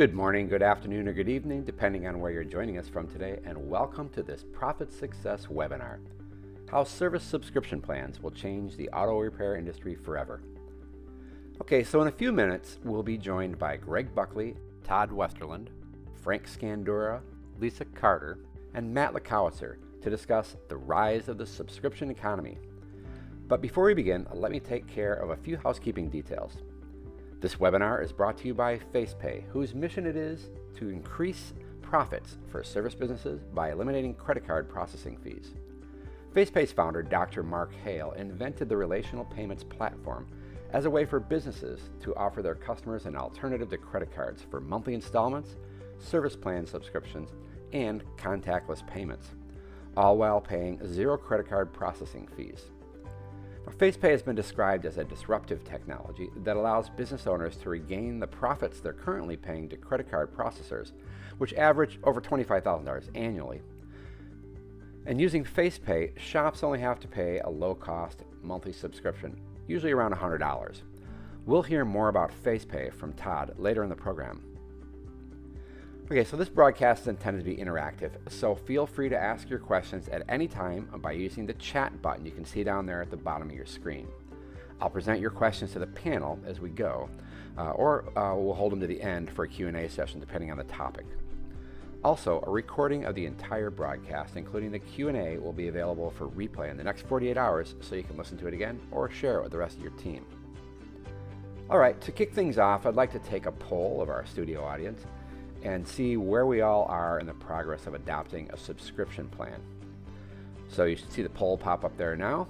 Good morning, good afternoon, or good evening, depending on where you're joining us from today, and welcome to this Profit Success webinar, How Service Subscription Plans Will Change the Auto Repair Industry Forever. Okay, so in a few minutes, we'll be joined by Greg Buckley, Todd Westerland, Frank Scandura, Lisa Carter, and Matt Lekowitzer to discuss the rise of the subscription economy. But before we begin, let me take care of a few housekeeping details. This webinar is brought to you by Facepay, whose mission it is to increase profits for service businesses by eliminating credit card processing fees. Facepay's founder, Dr. Mark Hale, invented the relational payments platform as a way for businesses to offer their customers an alternative to credit cards for monthly installments, service plan subscriptions, and contactless payments, all while paying zero credit card processing fees. Facepay has been described as a disruptive technology that allows business owners to regain the profits they're currently paying to credit card processors, which average over $25,000 annually. And using Facepay, shops only have to pay a low-cost monthly subscription, usually around $100. We'll hear more about Facepay from Todd later in the program. Okay, so this broadcast is intended to be interactive, so feel free to ask your questions at any time by using the chat button you can see down there at the bottom of your screen. I'll present your questions to the panel as we go, or we'll hold them to the end for a Q&A session depending on the topic. Also, a recording of the entire broadcast, including the Q&A, will be available for replay in the next 48 hours so you can listen to it again or share it with the rest of your team. All right, to kick things off, I'd like to take a poll of our studio audience and see where we all are in the progress of adopting a subscription plan. So you should see the poll pop up there now.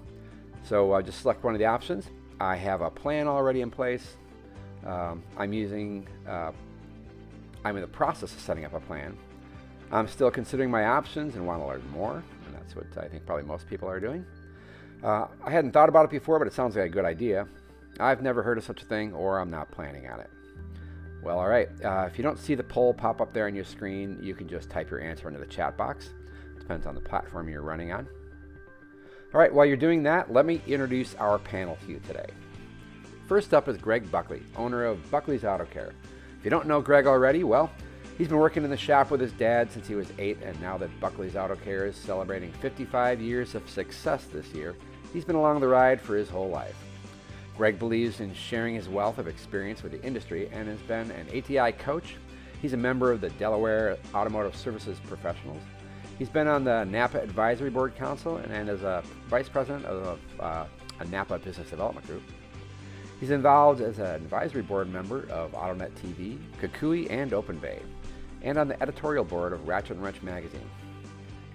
So just select one of the options. I have a plan already in place. I'm in the process of setting up a plan. I'm still considering my options and want to learn more, and that's what I think probably most people are doing. I hadn't thought about it before, but it sounds like a good idea. I've never heard of such a thing, or I'm not planning on it. Well, all right, if you don't see the poll pop up there on your screen, you can just type your answer into the chat box. Depends on the platform you're running on. All right, while you're doing that, let me introduce our panel to you today. First up is Greg Buckley, owner of Buckley's Auto Care. If you don't know Greg already, well, he's been working in the shop with his dad since he was 8, and now that Buckley's Auto Care is celebrating 55 years of success this year, he's been along the ride for his whole life. Greg believes in sharing his wealth of experience with the industry and has been an ATI coach. He's a member of the Delaware Automotive Services Professionals. He's been on the NAPA Advisory Board Council and is a vice president of a NAPA Business Development Group. He's involved as an advisory board member of AutoNet TV, Kukui, and Open Bay, and on the editorial board of Ratchet & Wrench magazine.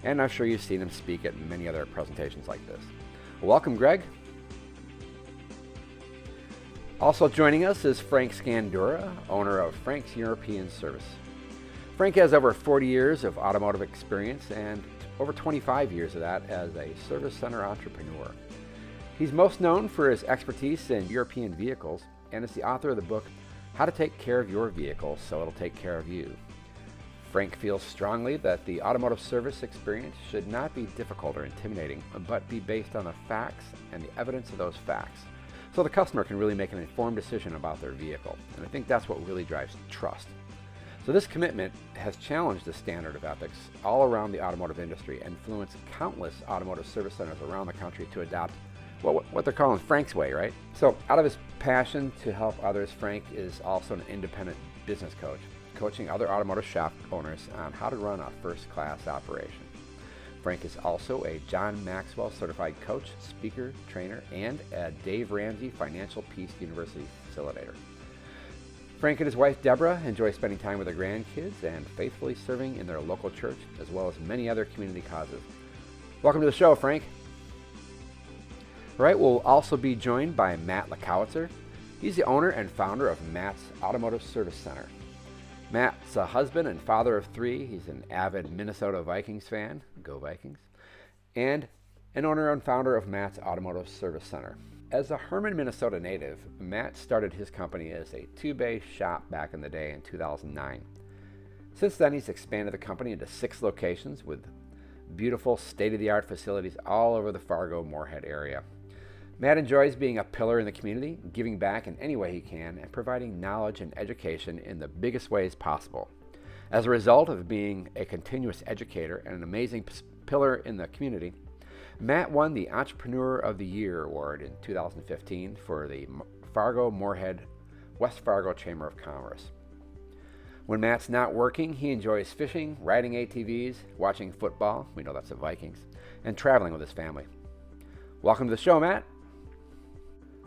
And I'm sure you've seen him speak at many other presentations like this. Welcome, Greg. Also joining us is Frank Scandura, owner of Frank's European Service. Frank has over 40 years of automotive experience and over 25 years of that as a service center entrepreneur. He's most known for his expertise in European vehicles and is the author of the book, How to Take Care of Your Vehicle So It'll Take Care of You. Frank feels strongly that the automotive service experience should not be difficult or intimidating, but be based on the facts and the evidence of those facts, so the customer can really make an informed decision about their vehicle. And I think that's what really drives trust. So this commitment has challenged the standard of ethics all around the automotive industry and influenced countless automotive service centers around the country to adopt what they're calling Frank's way, right? So out of his passion to help others, Frank is also an independent business coach, coaching other automotive shop owners on how to run a first-class operation. Frank is also a John Maxwell certified coach, speaker, trainer, and a Dave Ramsey Financial Peace University facilitator. Frank and his wife Deborah enjoy spending time with their grandkids and faithfully serving in their local church, as well as many other community causes. Welcome to the show, Frank. All right, we'll also be joined by Matt Lekowitzer. He's the owner and founder of Matt's Automotive Service Center. Matt's a husband and father of 3. He's an avid Minnesota Vikings fan, go Vikings, and an owner and founder of Matt's Automotive Service Center. As a Herman, Minnesota native, Matt started his company as a 2-bay shop back in the day in 2009. Since then, he's expanded the company into 6 locations with beautiful state-of-the-art facilities all over the Fargo-Moorhead area. Matt enjoys being a pillar in the community, giving back in any way he can, and providing knowledge and education in the biggest ways possible. As a result of being a continuous educator and an amazing pillar in the community, Matt won the Entrepreneur of the Year award in 2015 for the Fargo-Moorhead, West Fargo Chamber of Commerce. When Matt's not working, he enjoys fishing, riding ATVs, watching football, we know that's the Vikings, and traveling with his family. Welcome to the show, Matt.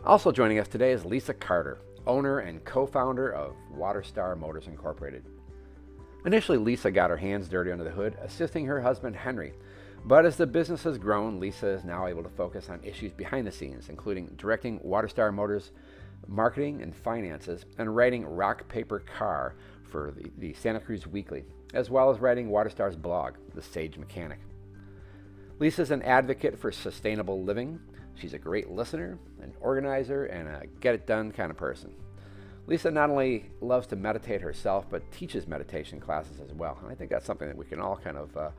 Also joining us today is Lisa Carter, owner and co-founder of WaterStar Motors Incorporated. Initially, Lisa got her hands dirty under the hood, assisting her husband Henry. But as the business has grown, Lisa is now able to focus on issues behind the scenes, including directing WaterStar Motors marketing and finances, and writing Rock Paper Car for the Santa Cruz Weekly, as well as writing WaterStar's blog, The Sage Mechanic. Lisa's an advocate for sustainable living. She's a great listener, an organizer, and a get-it-done kind of person. Lisa not only loves to meditate herself, but teaches meditation classes as well. And I think that's something that we can all kind of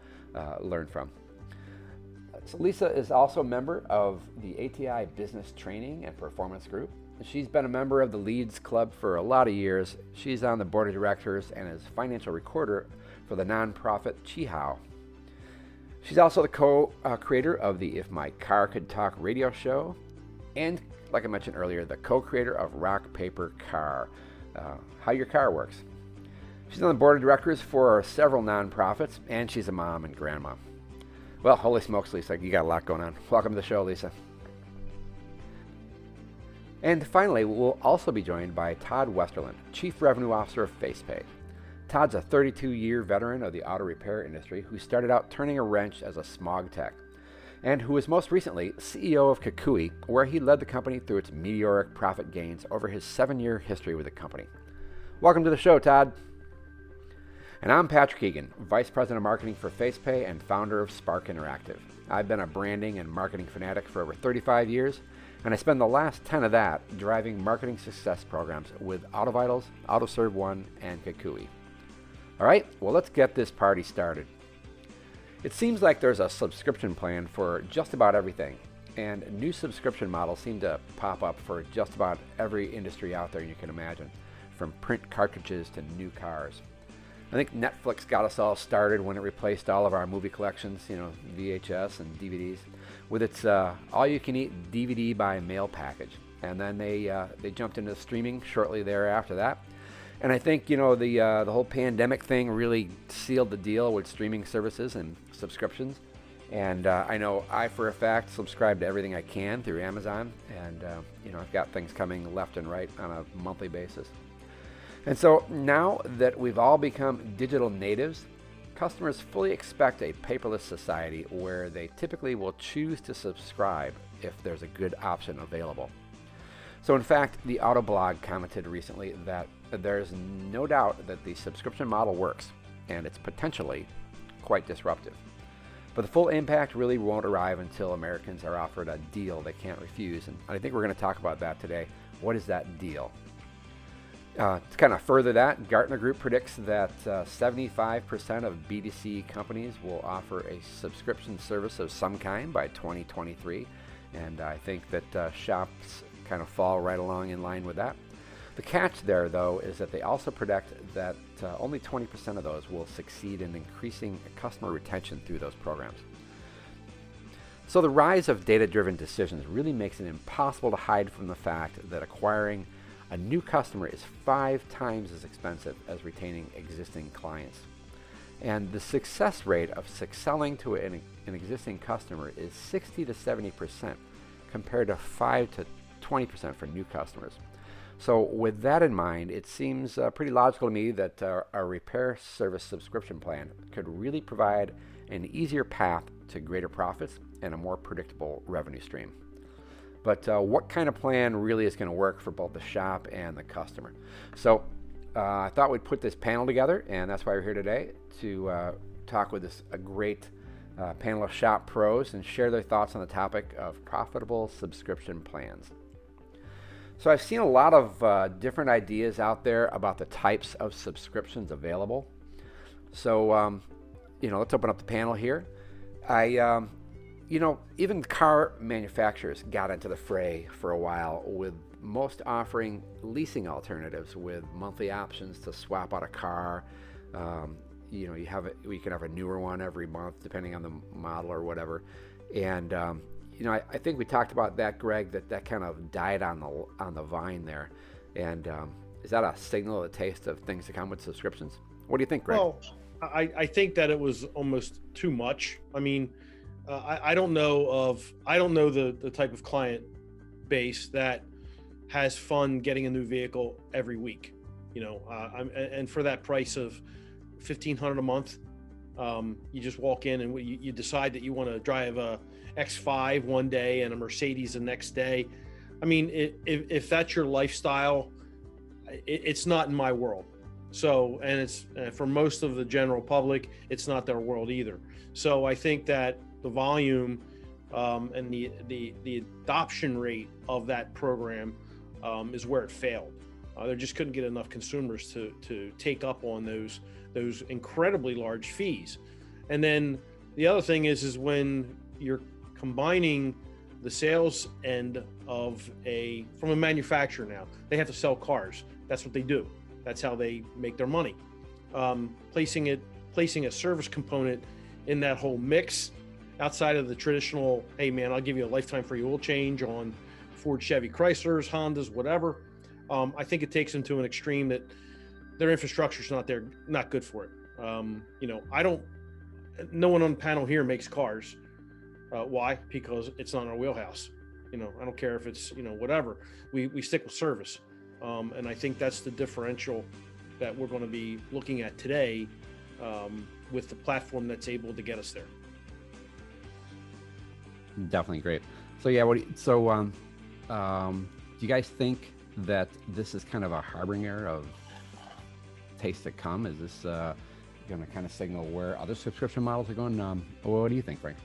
learn from. So Lisa is also a member of the ATI Business Training and Performance Group. She's been a member of the Leads Club for a lot of years. She's on the board of directors and is financial recorder for the nonprofit Chihao. She's also the co-creator of the If My Car Could Talk radio show, and like I mentioned earlier, the co-creator of Rock Paper Car, How Your Car Works. She's on the board of directors for several nonprofits, and she's a mom and grandma. Well, holy smokes, Lisa, you got a lot going on. Welcome to the show, Lisa. And finally, we'll also be joined by Todd Westerland, Chief Revenue Officer of Facepay. Todd's a 32-year veteran of the auto repair industry who started out turning a wrench as a smog tech, and who was most recently CEO of Kukui, where he led the company through its meteoric profit gains over his 7-year history with the company. Welcome to the show, Todd. And I'm Patrick Egan, Vice President of Marketing for Facepay and founder of Spark Interactive. I've been a branding and marketing fanatic for over 35 years, and I spend the last 10 of that driving marketing success programs with AutoVitals, AutoServe One, and Kukui. All right, well, let's get this party started. It seems like there's a subscription plan for just about everything, and new subscription models seem to pop up for just about every industry out there you can imagine, from print cartridges to new cars. I think Netflix got us all started when it replaced all of our movie collections, VHS and DVDs, with its all-you-can-eat DVD by mail package. And then they jumped into streaming shortly thereafter that. And I think, the whole pandemic thing really sealed the deal with streaming services and subscriptions. And I know I, for a fact, subscribe to everything I can through Amazon. And, I've got things coming left and right on a monthly basis. And so now that we've all become digital natives, customers fully expect a paperless society where they typically will choose to subscribe if there's a good option available. So in fact, the Autoblog commented recently that there's no doubt that the subscription model works, and it's potentially quite disruptive. But the full impact really won't arrive until Americans are offered a deal they can't refuse, and I think we're going to talk about that today. What is that deal? To kind of further that, Gartner Group predicts that 75% of B2C companies will offer a subscription service of some kind by 2023, and I think that shops kind of fall right along in line with that. The catch there, though, is that they also predict that only 20% of those will succeed in increasing customer retention through those programs. So the rise of data-driven decisions really makes it impossible to hide from the fact that acquiring a new customer is 5 times as expensive as retaining existing clients. And the success rate of selling to an existing customer is 60 to 70% compared to 5 to 20% for new customers. So with that in mind, it seems pretty logical to me that a repair service subscription plan could really provide an easier path to greater profits and a more predictable revenue stream. But what kind of plan really is going to work for both the shop and the customer? So I thought we'd put this panel together, and that's why we're here today, to talk with a great panel of shop pros and share their thoughts on the topic of profitable subscription plans. So I've seen a lot of different ideas out there about the types of subscriptions available. So, let's open up the panel here. even car manufacturers got into the fray for a while, with most offering leasing alternatives with monthly options to swap out a car. You can have a newer one every month depending on the model or whatever. And I think we talked about that, Greg, that kind of died on the vine there. And is that a signal, a taste of things to come with subscriptions? What do you think, Greg? Well, I think that it was almost too much. I mean, I don't know the type of client base that has fun getting a new vehicle every week, and for that price of $1,500 a month, you just walk in and you decide that you want to drive a X5 one day and a Mercedes the next day. I mean, if that's your lifestyle, it's not in my world. So, and it's for most of the general public, it's not their world either. So I think that the volume and the adoption rate of that program is where it failed. They just couldn't get enough consumers to take up on those incredibly large fees. And then the other thing is when you're combining the sales end from a manufacturer, now they have to sell cars. That's what they do. That's how they make their money. Placing a service component in that whole mix outside of the traditional, hey man, I'll give you a lifetime free oil change on Ford, Chevy, Chryslers, Hondas, whatever. I think it takes them to an extreme that their infrastructure's not good for it. No one on the panel here makes cars. Why? Because it's not in our wheelhouse. I don't care if it's, whatever. We stick with service. And I think that's the differential that we're going to be looking at today with the platform that's able to get us there. Definitely great. So yeah, do you guys think that this is kind of a harbinger of taste to come? Is this going to kind of signal where other subscription models are going? What do you think, Frank?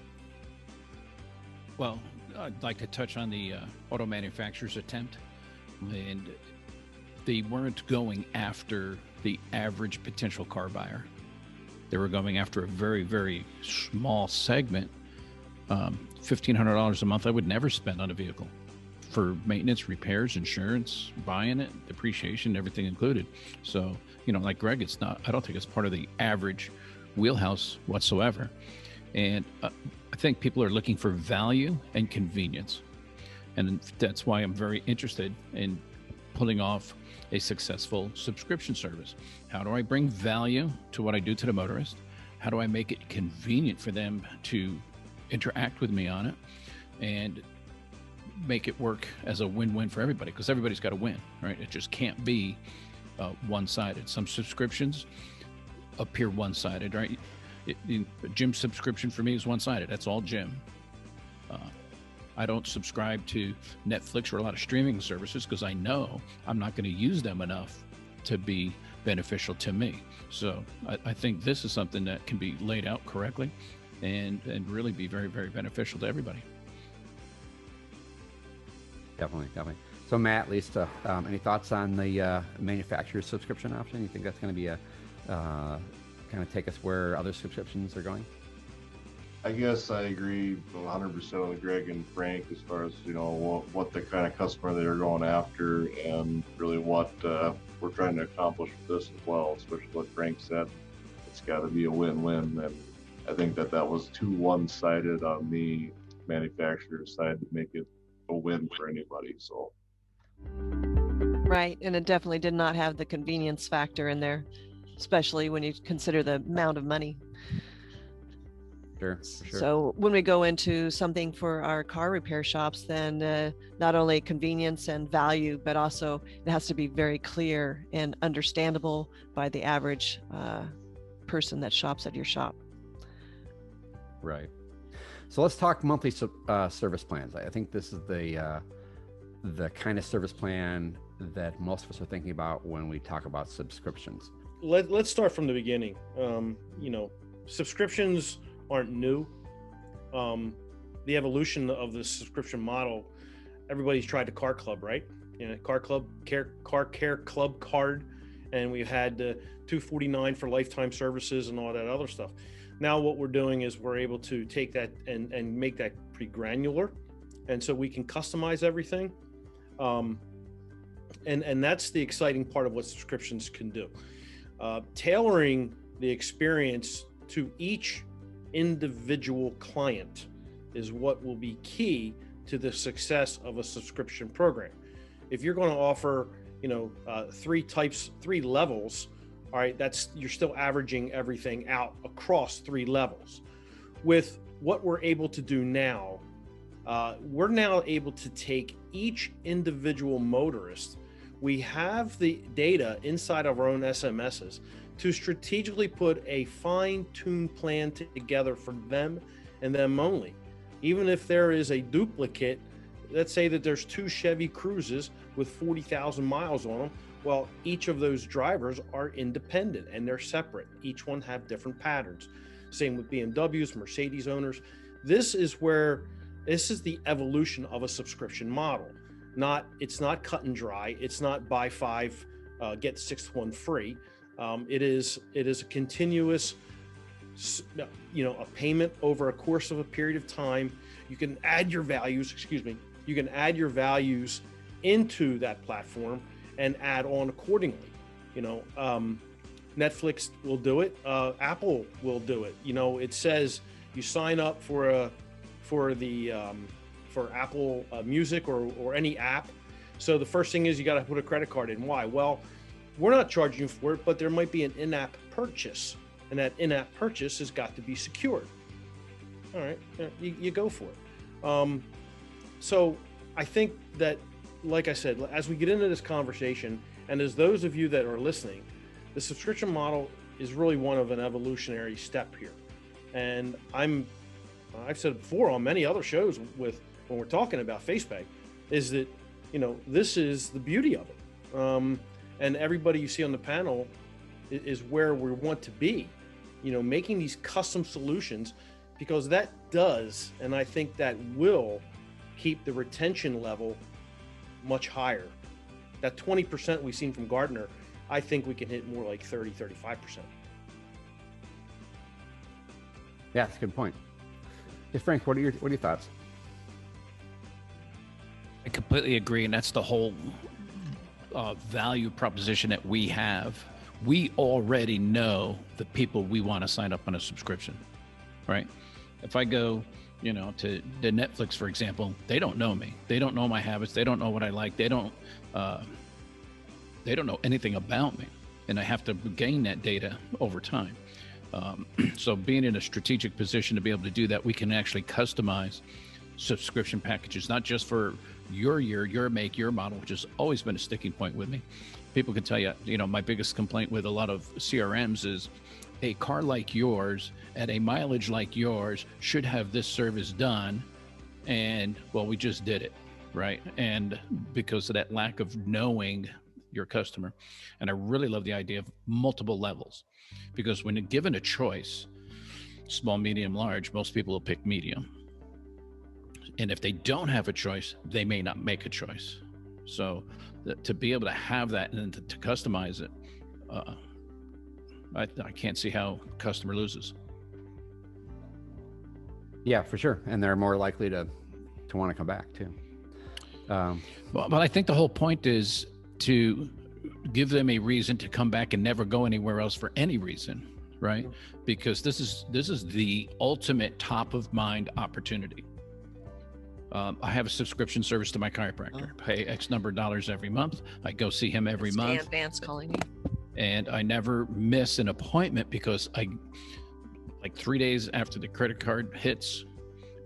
Well, I'd like to touch on the auto manufacturer's attempt. And they weren't going after the average potential car buyer. They were going after a very, very small segment. $1,500 a month I would never spend on a vehicle for maintenance, repairs, insurance, buying it, depreciation, everything included. So, like Greg, I don't think it's part of the average wheelhouse whatsoever. And I think people are looking for value and convenience. And that's why I'm very interested in pulling off a successful subscription service. How do I bring value to what I do to the motorist? How do I make it convenient for them to interact with me on it and make it work as a win-win for everybody? Because everybody's got to win, right? It just can't be one-sided. Some subscriptions appear one-sided, right? A gym subscription for me is one-sided. That's all gym. I don't subscribe to Netflix or a lot of streaming services because I know I'm not going to use them enough to be beneficial to me. So I think this is something that can be laid out correctly and really be very, very beneficial to everybody. Definitely. So Matt, Lisa, any thoughts on the manufacturer's subscription option? You think that's going to be kind of take us where other subscriptions are going? I guess I agree 100% with Greg and Frank as far as, what the kind of customer they're going after and really what we're trying to accomplish with this as well, especially what Frank said. It's got to be a win-win. And I think that was too one-sided on the manufacturer's side to make it a win for anybody. So. Right. And it definitely did not have the convenience factor in there, especially when you consider the amount of money. Sure. So when we go into something for our car repair shops, then not only convenience and value, but also it has to be very clear and understandable by the average person that shops at your shop. Right. So let's talk monthly service plans. I think this is the kind of service plan that most of us are thinking about when we talk about subscriptions. Let's start from the beginning. Subscriptions aren't new. The evolution of the subscription model, everybody's tried the car club, right? Car care club card, and we had $249 for lifetime services and all that other stuff. Now what we're doing is we're able to take that and make that pretty granular, and so we can customize everything. And that's the exciting part of what subscriptions can do. Tailoring the experience to each individual client is what will be key to the success of a subscription program. If you're going to offer, 3 levels, all right, you're still averaging everything out across 3 levels. With what we're able to do now, we're now able to take each individual motorist. We have the data inside of our own SMSs to strategically put a fine-tuned plan together for them and them only. Even if there is a duplicate, let's say that there's 2 Chevy Cruises with 40,000 miles on them. Well, each of those drivers are independent and they're separate. Each one have different patterns. Same with BMWs, Mercedes owners. This is the evolution of a subscription model. It's not cut and dry. It's not buy 5, get 6th one free. It is a continuous, a payment over a course of a period of time. You can add your values, you can add your values into that platform and add on accordingly. Netflix will do it. Apple will do it. It says you sign up for Apple Music or any app. So the first thing is you got to put a credit card in. Why? Well, we're not charging you for it, but there might be an in-app purchase, and that in-app purchase has got to be secured. All right, you go for it. So I think that, like I said, as we get into this conversation, and as those of you that are listening, the subscription model is really one of an evolutionary step here. And I've said it before on many other shows when we're talking about Facepay, is that, this is the beauty of it. And everybody you see on the panel is where we want to be, making these custom solutions, because that does, and I think that will keep the retention level much higher. That 20% we've seen from Gartner, I think we can hit more like 30-35%. Yeah, that's a good point. Hey, Frank, what are your thoughts? I completely agree, and that's the whole value proposition that we have. We already know the people we want to sign up on a subscription, right? If I go, to the Netflix, for example, they don't know me. They don't know my habits. They don't know what I like. They don't know anything about me, and I have to gain that data over time. So being in a strategic position to be able to do that, we can actually customize subscription packages, not just for your year, your make, your model, which has always been a sticking point with me. People can tell you, my biggest complaint with a lot of CRMs is a car like yours at a mileage like yours should have this service done. And well, we just did it, right? And because of that lack of knowing your customer. And I really love the idea of multiple levels, because when given a choice, small, medium, large, most people will pick medium. And if they don't have a choice, they may not make a choice. So to be able to have that and to customize it, I can't see how customer loses. Yeah, for sure. And they're more likely to want to come back too. But I think the whole point is to give them a reason to come back and never go anywhere else for any reason, right? Because this is the ultimate top of mind opportunity. I have a subscription service to my chiropractor. Pay X number of dollars every month. I go see him every month. Advance calling you. And I never miss an appointment, because like 3 days after the credit card hits,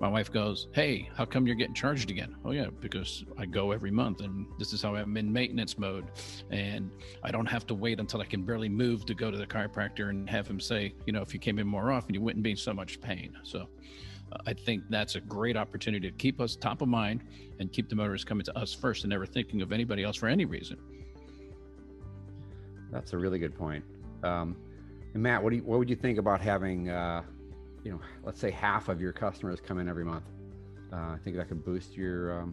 my wife goes, "Hey, how come you're getting charged again?" "Oh yeah, because I go every month, and this is how I'm in maintenance mode, and I don't have to wait until I can barely move to go to the chiropractor and have him say, if you came in more often, you wouldn't be in so much pain." So I think that's a great opportunity to keep us top of mind and keep the motorists coming to us first and never thinking of anybody else for any reason. That's a really good point. And Matt, what would you think about having, let's say half of your customers come in every month? I think that could boost your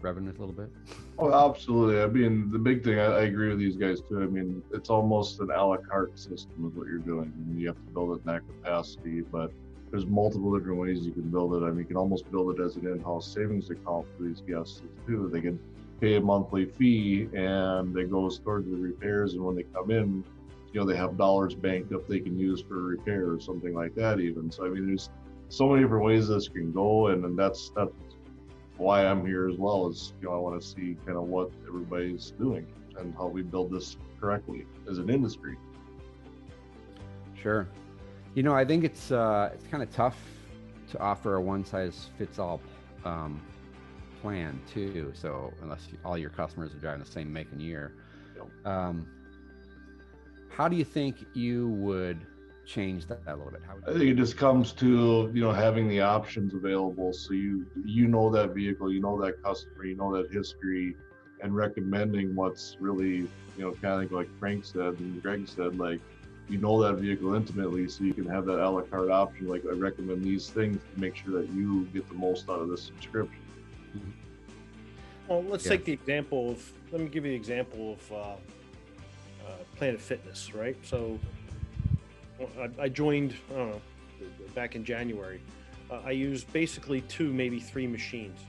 revenues a little bit? Oh, absolutely. I mean, the big thing, I agree with these guys too. I mean, it's almost an a la carte system is what you're doing. I mean, you have to build it in that capacity, but there's multiple different ways you can build it. I mean, you can almost build it as an in-house savings account for these guests too. They can pay a monthly fee and it goes towards the repairs. And when they come in, you know, they have dollars banked up they can use for a repair or something like that even. So, I mean, there's so many different ways this can go. And that's why I'm here as well, is, you know, I want to see kind of what everybody's doing and how we build this correctly as an industry. Sure. You know, I think it's kind of tough to offer a one-size-fits-all plan too. So unless all your customers are driving the same make and year, how do you think you would change that a little bit? I think it just comes to, you know, having the options available. So you know that vehicle, you know that customer, you know that history, and recommending what's really, you know, kind of like Frank said and Greg said, like, you know that vehicle intimately, so you can have that a la carte option. Like, I recommend these things to make sure that you get the most out of this subscription. Mm-hmm. Well, let's take the example of, let me give you the example of Planet Fitness, right? So I joined, I don't know, back in January. I used basically 2, maybe 3 machines.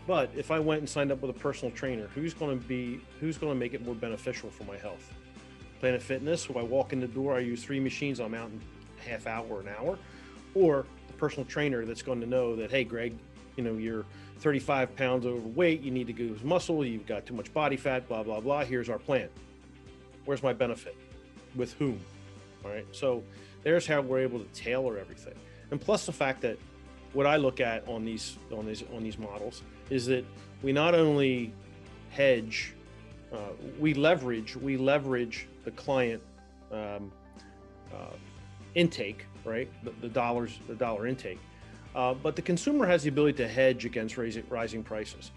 But if I went and signed up with a personal trainer, who's going to make it more beneficial for my health? Planet Fitness, when I walk in the door, I use 3 machines, I'm out in a half hour or an hour. Or the personal trainer that's going to know that, hey, Greg, you know, you're 35 pounds overweight, you need to lose muscle, you've got too much body fat, blah, blah, blah. Here's our plan. Where's my benefit? With whom? All right. So there's how we're able to tailor everything. And plus the fact that what I look at on these models is that we not only hedge, we leverage the client intake, right? The dollar intake, but the consumer has the ability to hedge against rising prices.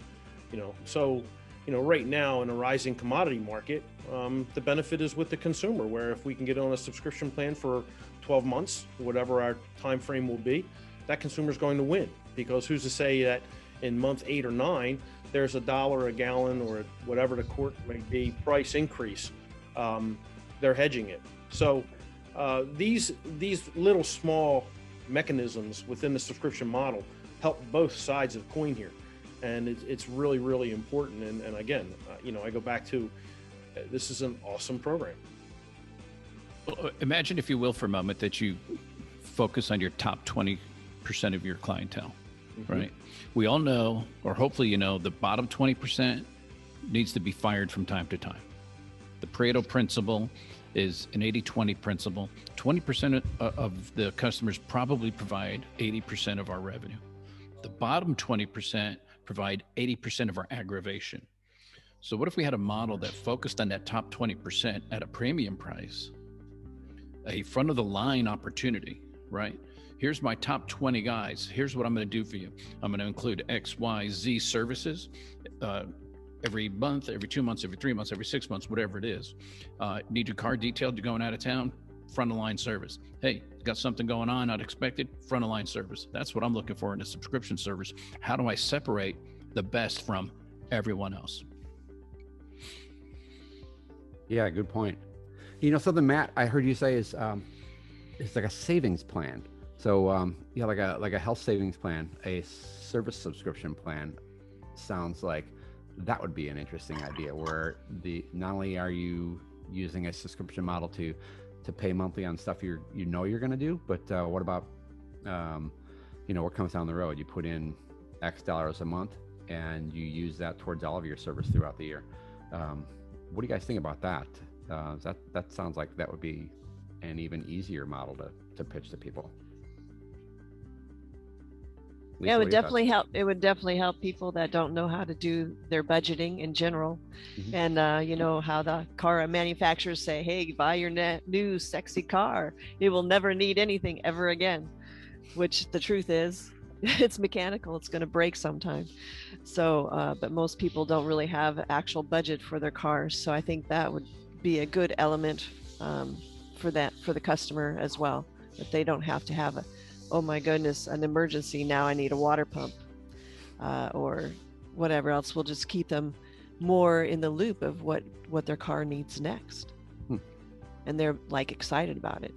You know, so, you know, right now in a rising commodity market, the benefit is with the consumer, where if we can get on a subscription plan for 12 months, whatever our time frame will be, that consumer is going to win, because who's to say that in month 8 or 9, there's $1 a gallon or whatever the court may be price increase. They're hedging it. So these little small mechanisms within the subscription model help both sides of the coin here. And it's really, really important. And again, you know, I go back to, this is an awesome program. Well, imagine, if you will, for a moment, that you focus on your top 20% of your clientele, right? We all know, or hopefully you know, the bottom 20% needs to be fired from time to time. The Pareto principle is an 80-20 principle. 20% of the customers probably provide 80% of our revenue. The bottom 20% provide 80% of our aggravation. So what if we had a model that focused on that top 20% at a premium price, a front of the line opportunity, right? Here's my top 20 guys. Here's what I'm going to do for you. I'm going to include X, Y, Z services every month, every 2 months, every 3 months, every 6 months, whatever it is. Need your car detailed, you're going out of town, front of line service. Hey, got something going on, not expected, front of line service. That's what I'm looking for in a subscription service. How do I separate the best from everyone else? Yeah, good point. You know, something, Matt, I heard you say is it's like a savings plan. So yeah, like a health savings plan, a service subscription plan sounds like that would be an interesting idea, where not only are you using a subscription model to pay monthly on stuff you're going to do, but what about you know, what comes down the road? You put in X dollars a month and you use that towards all of your service throughout the year. What do you guys think about that? That sounds like that would be an even easier model to pitch to people. Lisa, Yeah, it would definitely help. It would definitely help people that don't know how to do their budgeting in general. Mm-hmm. And you know how the car manufacturers say, hey, buy your new sexy car. It will never need anything ever again, which the truth is, it's mechanical. It's going to break sometime. So, but most people don't really have actual budget for their cars. So I think that would be a good element for the customer as well, that they don't have to have oh my goodness, an emergency, now I need a water pump, or whatever else will just keep them more in the loop of what their car needs next. And they're like excited about it.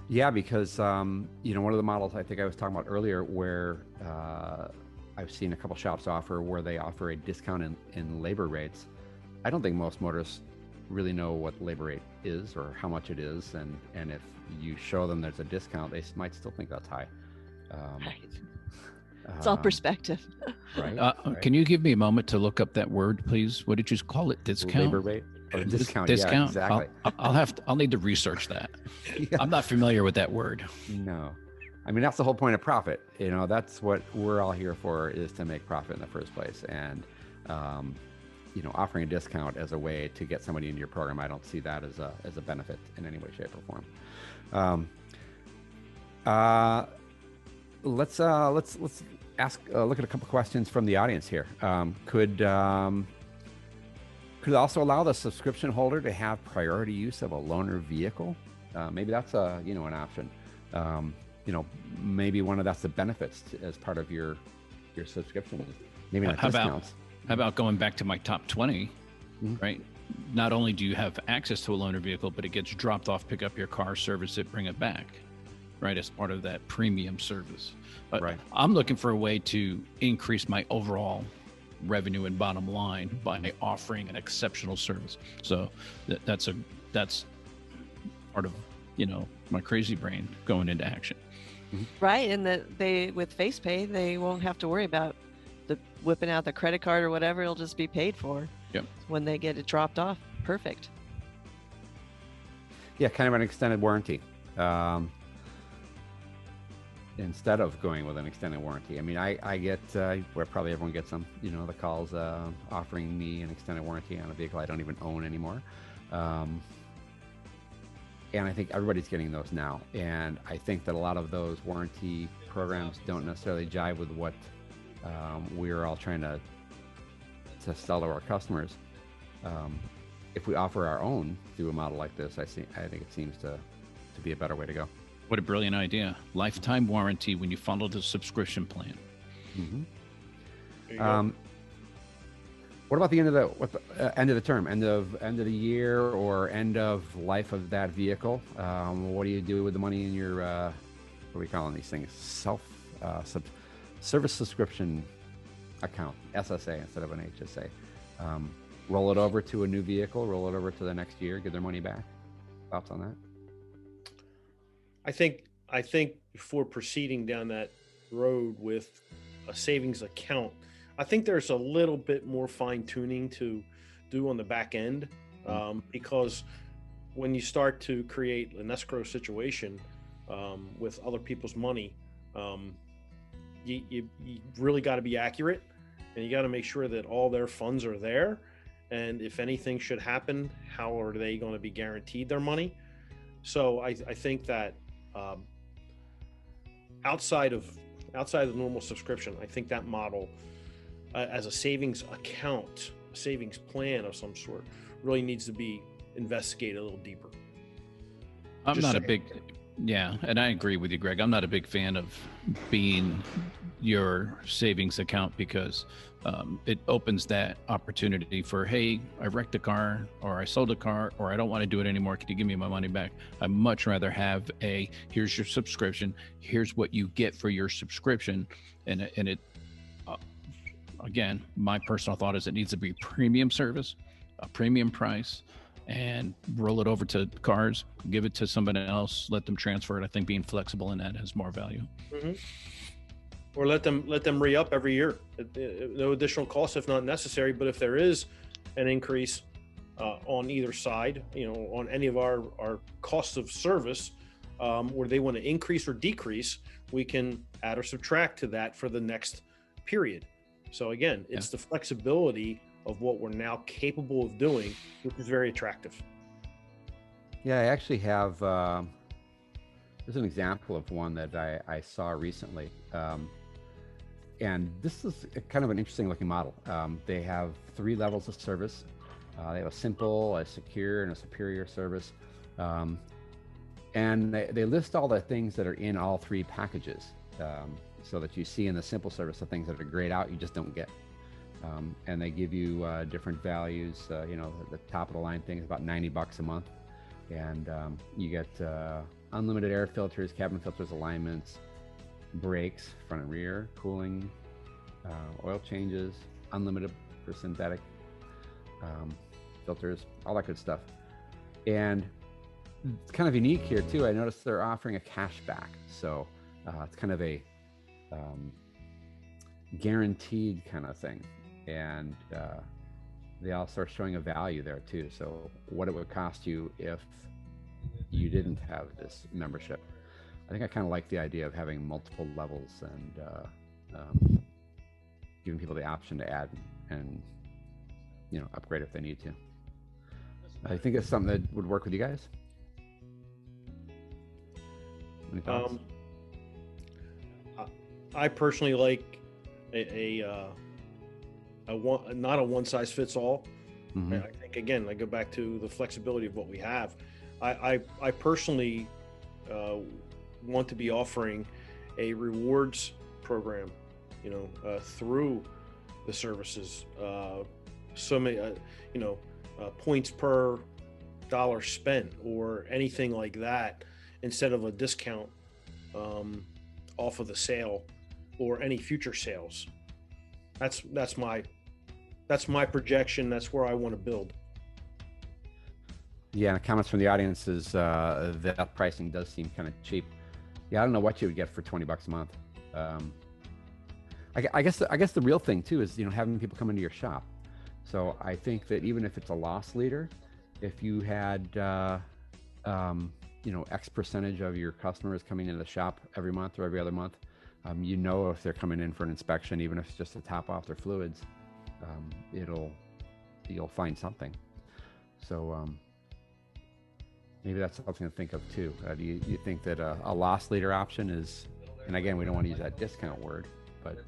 Yeah, because one of the models I think I was talking about earlier, where I've seen a couple shops offer where they offer a discount in labor rates. I don't think most motorists really know what labor rate is or how much it is, and if you show them there's a discount, they might still think that's high. Right. It's all perspective. Right, right. Can you give me a moment to look up that word, please? What did you call it? Discount? Labor rate? Oh, discount. Discount? Yeah, exactly. I'll need to research that. Yeah. I'm not familiar with that word. No. I mean, that's the whole point of profit. That's what we're all here for, is to make profit in the first place. And, offering a discount as a way to get somebody into your program, I don't see that as a benefit in any way, shape, or form. Let's ask, look at a couple questions from the audience here. Could also allow the subscription holder to have priority use of a loaner vehicle? Maybe that's an option. Maybe that's the benefits as part of your subscription. Maybe not discounts. How about going back to my top 20, right? Not only do you have access to a loaner vehicle, but it gets dropped off, pick up your car, service it, bring it back, right? As part of that premium service. But right. I'm looking for a way to increase my overall revenue and bottom line by offering an exceptional service. So that's part of, my crazy brain going into action. Right. And with Facepay, they won't have to worry about the whipping out the credit card or whatever. It'll just be paid for. Yep. When they get it dropped off. Perfect. Yeah, kind of an extended warranty. Instead of going with an extended warranty. I mean, I get, where probably everyone gets them, the calls offering me an extended warranty on a vehicle I don't even own anymore. And I think everybody's getting those now. And I think that a lot of those warranty programs don't necessarily jive with what we're all trying to sell to our customers. If we offer our own through a model like this, I think it seems to be a better way to go. What a brilliant idea. Lifetime warranty when you funnel the subscription plan. What about the end of the term, end of the year, or end of life of that vehicle? What do you do with the money in your what are we calling these things? Service subscription account, SSA instead of an HSA. Roll it over to a new vehicle, roll it over to the next year, give their money back. Thoughts on that? I think before proceeding down that road with a savings account, I think there's a little bit more fine tuning to do on the back end, because when you start to create an escrow situation with other people's money, you really got to be accurate, and you got to make sure that all their funds are there. And if anything should happen, how are they going to be guaranteed their money? So I think that outside of the normal subscription, I think that model as a savings account, a savings plan of some sort, really needs to be investigated a little deeper. I'm not a big, and I agree with you, Greg. I'm not a big fan of being your savings account because it opens that opportunity for, hey, I wrecked a car, or I sold a car, or I don't want to do it anymore. Can you give me my money back? I'd much rather have here's your subscription. Here's what you get for your subscription. And it again, my personal thought is it needs to be premium service, a premium price, and roll it over to cars, give it to somebody else, let them transfer it. I think being flexible in that has more value. Or let them re-up every year. No additional cost if not necessary. But if there is an increase on either side, on any of our costs of service, where they want to increase or decrease, we can add or subtract to that for the next period. So again, it's the flexibility of what we're now capable of doing, which is very attractive. Yeah, I actually have, there's an example of one that I saw recently. And this is kind of an interesting looking model. They have 3 levels of service. They have a simple, a secure, and a superior service. And they list all the things that are in all 3 packages. so that you see in the simple service the things that are grayed out you just don't get. And they give you different values. You know, the top of the line thing is about $90 a month, and you get unlimited air filters, cabin filters, alignments, brakes, front and rear, cooling, oil changes, unlimited for synthetic filters, all that good stuff. And it's kind of unique here too. I noticed they're offering a cash back, so it's kind of a guaranteed kind of thing. And they also are showing a value there too. So what it would cost you if you didn't have this membership. I think I kind of like the idea of having multiple levels and giving people the option to add and, you know, upgrade if they need to. I think it's something that would work with you guys. Any thoughts? I personally like not a one size fits all. Mm-hmm. I think, again, I go back to the flexibility of what we have. I personally want to be offering a rewards program, you know, through the services. So many, you know, points per dollar spent or anything like that, instead of a discount off of the sale or any future sales. That's my projection. That's where I want to build. Yeah, comments from the audience is that pricing does seem kind of cheap. Yeah, I don't know what you would get for $20 a month. I guess the real thing too is, you know, having people come into your shop. So I think that even if it's a loss leader, if you had you know, X percentage of your customers coming into the shop every month or every other month, you know, if they're coming in for an inspection, even if it's just to top off their fluids, you'll find something. So maybe that's something to think of too. Do you think that a loss leader option is, and again, we don't want to use that discount word, but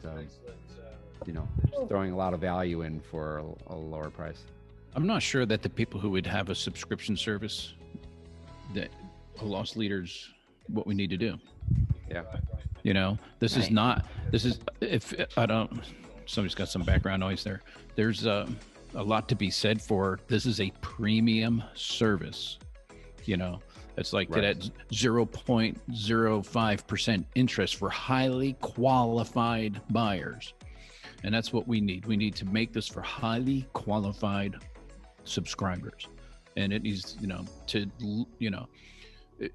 you know, just throwing a lot of value in for a lower price? I'm not sure that the people who would have a subscription service, that a loss leader's what we need to do. Yeah. You know, this is if I don't, somebody's got some background noise there. There's a lot to be said for, this is a premium service. You know, it's like Right. at 0.05% interest for highly qualified buyers. And that's what we need. We need to make this for highly qualified subscribers. And it needs, you know, to, you know,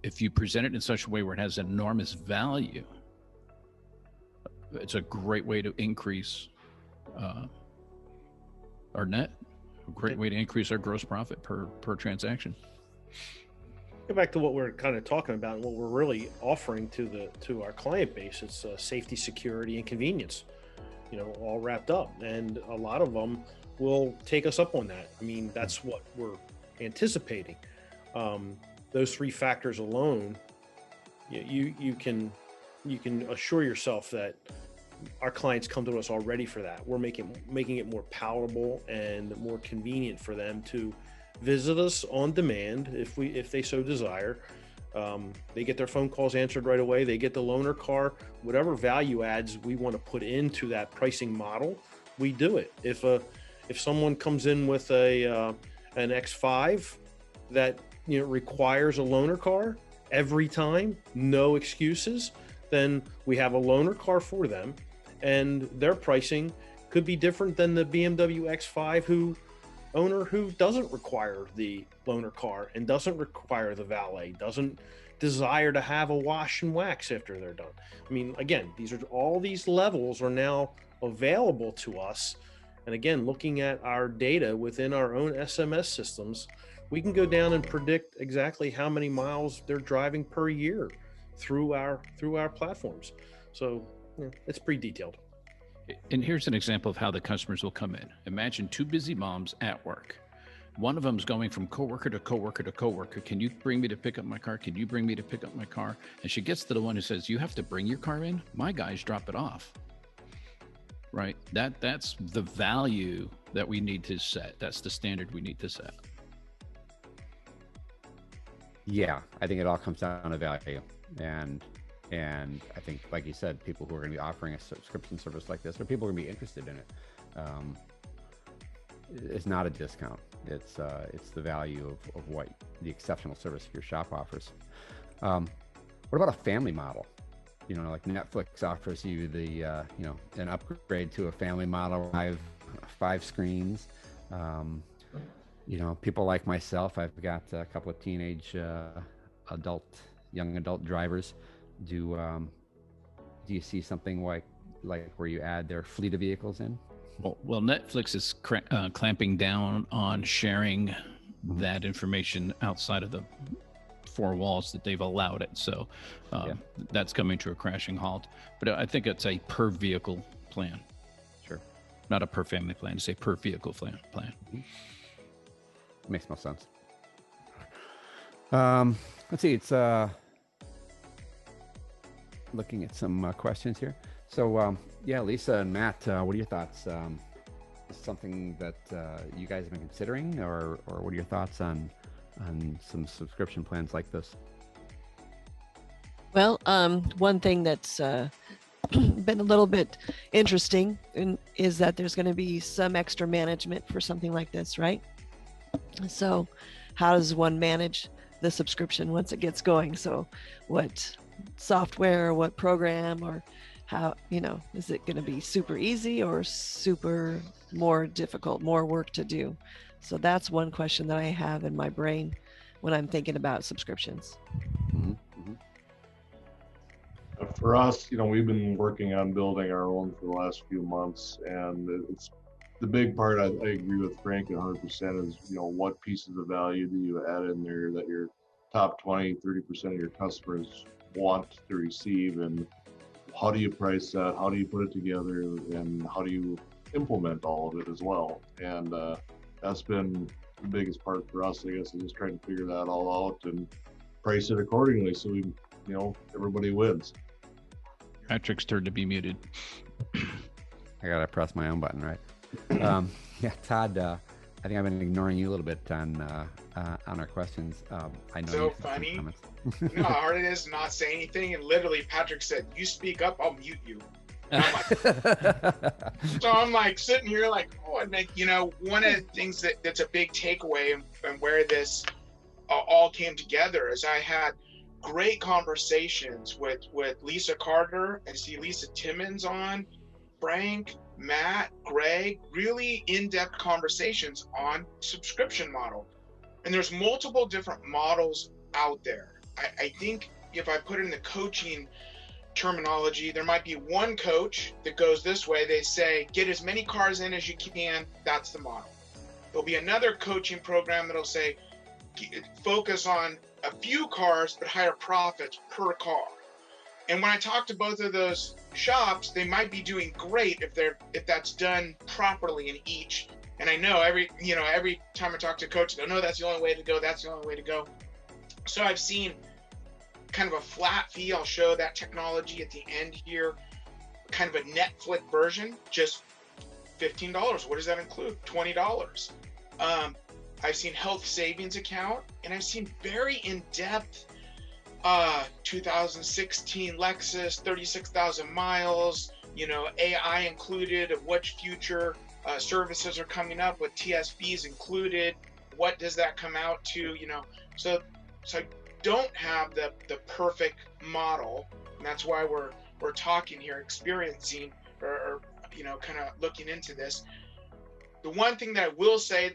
if you present it in such a way where it has enormous value, it's a great way to increase our net, a great way to increase our gross profit per transaction. Go back to what we're kind of talking about and what we're really offering to our client base. It's safety, security, and convenience, you know, all wrapped up. And a lot of them will take us up on that. I mean, that's what we're anticipating. Those three factors alone, you can assure yourself that our clients come to us already for that. We're making it more palatable and more convenient for them to visit us on demand if they so desire. They get their phone calls answered right away. They get the loaner car, whatever value adds we want to put into that pricing model, we do it. If someone comes in with an X5 that, you know, requires a loaner car every time, no excuses, then we have a loaner car for them, and their pricing could be different than the BMW X5 owner who doesn't require the loaner car and doesn't require the valet, doesn't desire to have a wash and wax after they're done. I mean, again, all these levels are now available to us. And again, looking at our data within our own SMS systems, we can go down and predict exactly how many miles they're driving per year through our platforms. So it's pretty detailed. And here's an example of how the customers will come in. Imagine two busy moms at work. One of them's going from coworker to coworker to coworker. Can you bring me to pick up my car? Can you bring me to pick up my car? And she gets to the one who says, you have to bring your car in? My guys drop it off. Right? That's the value that we need to set. That's the standard we need to set. Yeah, I think it all comes down to value. And And I think, like you said, people who are going to be offering a subscription service like this, or people are going to be interested in it, it's not a discount. It's the value of what the exceptional service your shop offers. What about a family model? Like Netflix offers you the an upgrade to a family model, five screens. People like myself, I've got a couple of teenage young adult drivers. Do you see something like where you add their fleet of vehicles in? Well, Netflix is clamping down on sharing that information outside of the four walls that they've allowed it. So that's coming to a crashing halt. But I think it's a per vehicle plan. Sure. Not a per family plan, it's a per vehicle plan. Makes most sense. Let's see, it's looking at some questions here. So Lisa and Matt, what are your thoughts? Is something that you guys have been considering, or what are your thoughts on some subscription plans like this? Well, one thing that's been a little bit interesting is that there's going to be some extra management for something like this, right? So how does one manage the subscription once it gets going? So what software, what program, or how, is it going to be super easy or super more difficult, more work to do? So that's one question that I have in my brain when I'm thinking about subscriptions. Mm-hmm. Mm-hmm. For us, we've been working on building our own for the last few months, and it's the big part. I agree with Frank 100% is, what pieces of value do you add in there that your top 20, 30% of your customers want to receive, and how do you price that? How do you put it together, and how do you implement all of it as well? And that's been the biggest part for us, I guess, is just trying to figure that all out and price it accordingly so we, everybody wins. Patrick's turn to be muted. I gotta press my own button, right? Todd, I think I've been ignoring you a little bit on our questions. I know so funny. You know how hard it is to not say anything, and literally Patrick said, "You speak up, I'll mute you." And I'm like sitting here like, oh, and one of the things that's a big takeaway and where this all came together is I had great conversations with Lisa Carter. I see Lisa Timmons on, Frank, Matt, Greg, really in-depth conversations on subscription model. And there's multiple different models out there. I think if I put it in the coaching terminology, there might be one coach that goes this way. They say, get as many cars in as you can. That's the model. There'll be another coaching program that'll say, focus on a few cars, but higher profits per car. And when I talk to both of those shops, they might be doing great if that's done properly in each. And I know every time I talk to a coach, they go, no, that's the only way to go. That's the only way to go. So I've seen kind of a flat fee. I'll show that technology at the end here, kind of a Netflix version, just $15. What does that include? $20. I've seen health savings account, and I've seen very in-depth 2016 Lexus, 36,000 miles, AI included of which future services are coming up with TSVs included. What does that come out to? So I don't have the perfect model, and that's why we're talking here, experiencing or kind of looking into this. The one thing that I will say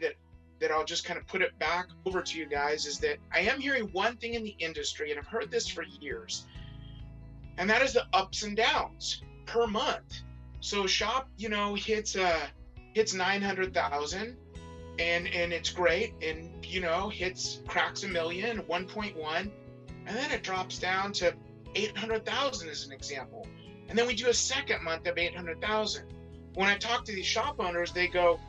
that I'll just kind of put it back over to you guys is that I am hearing one thing in the industry, and I've heard this for years, and that is the ups and downs per month. So a shop, hits 900,000 and it's great, and cracks 1 million, 1.1, and then it drops down to 800,000 as an example. And then we do a second month of 800,000. When I talk to these shop owners, they go,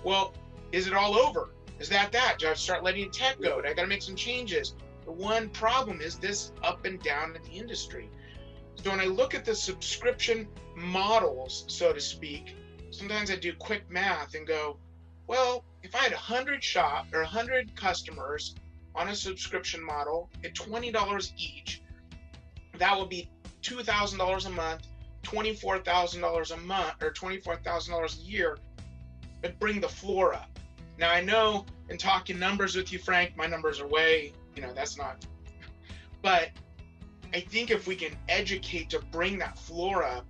well, is it all over? Is that? Do I start letting tech go? I got to make some changes. The one problem is this up and down in the industry. So when I look at the subscription models, so to speak, sometimes I do quick math and go, well, if I had 100 customers on a subscription model at $20 each, that would be $2,000 a month, $24,000 a month, or $24,000 a year, but bring the floor up. Now I know in talking numbers with you, Frank, my numbers are way, that's not, but I think if we can educate to bring that floor up,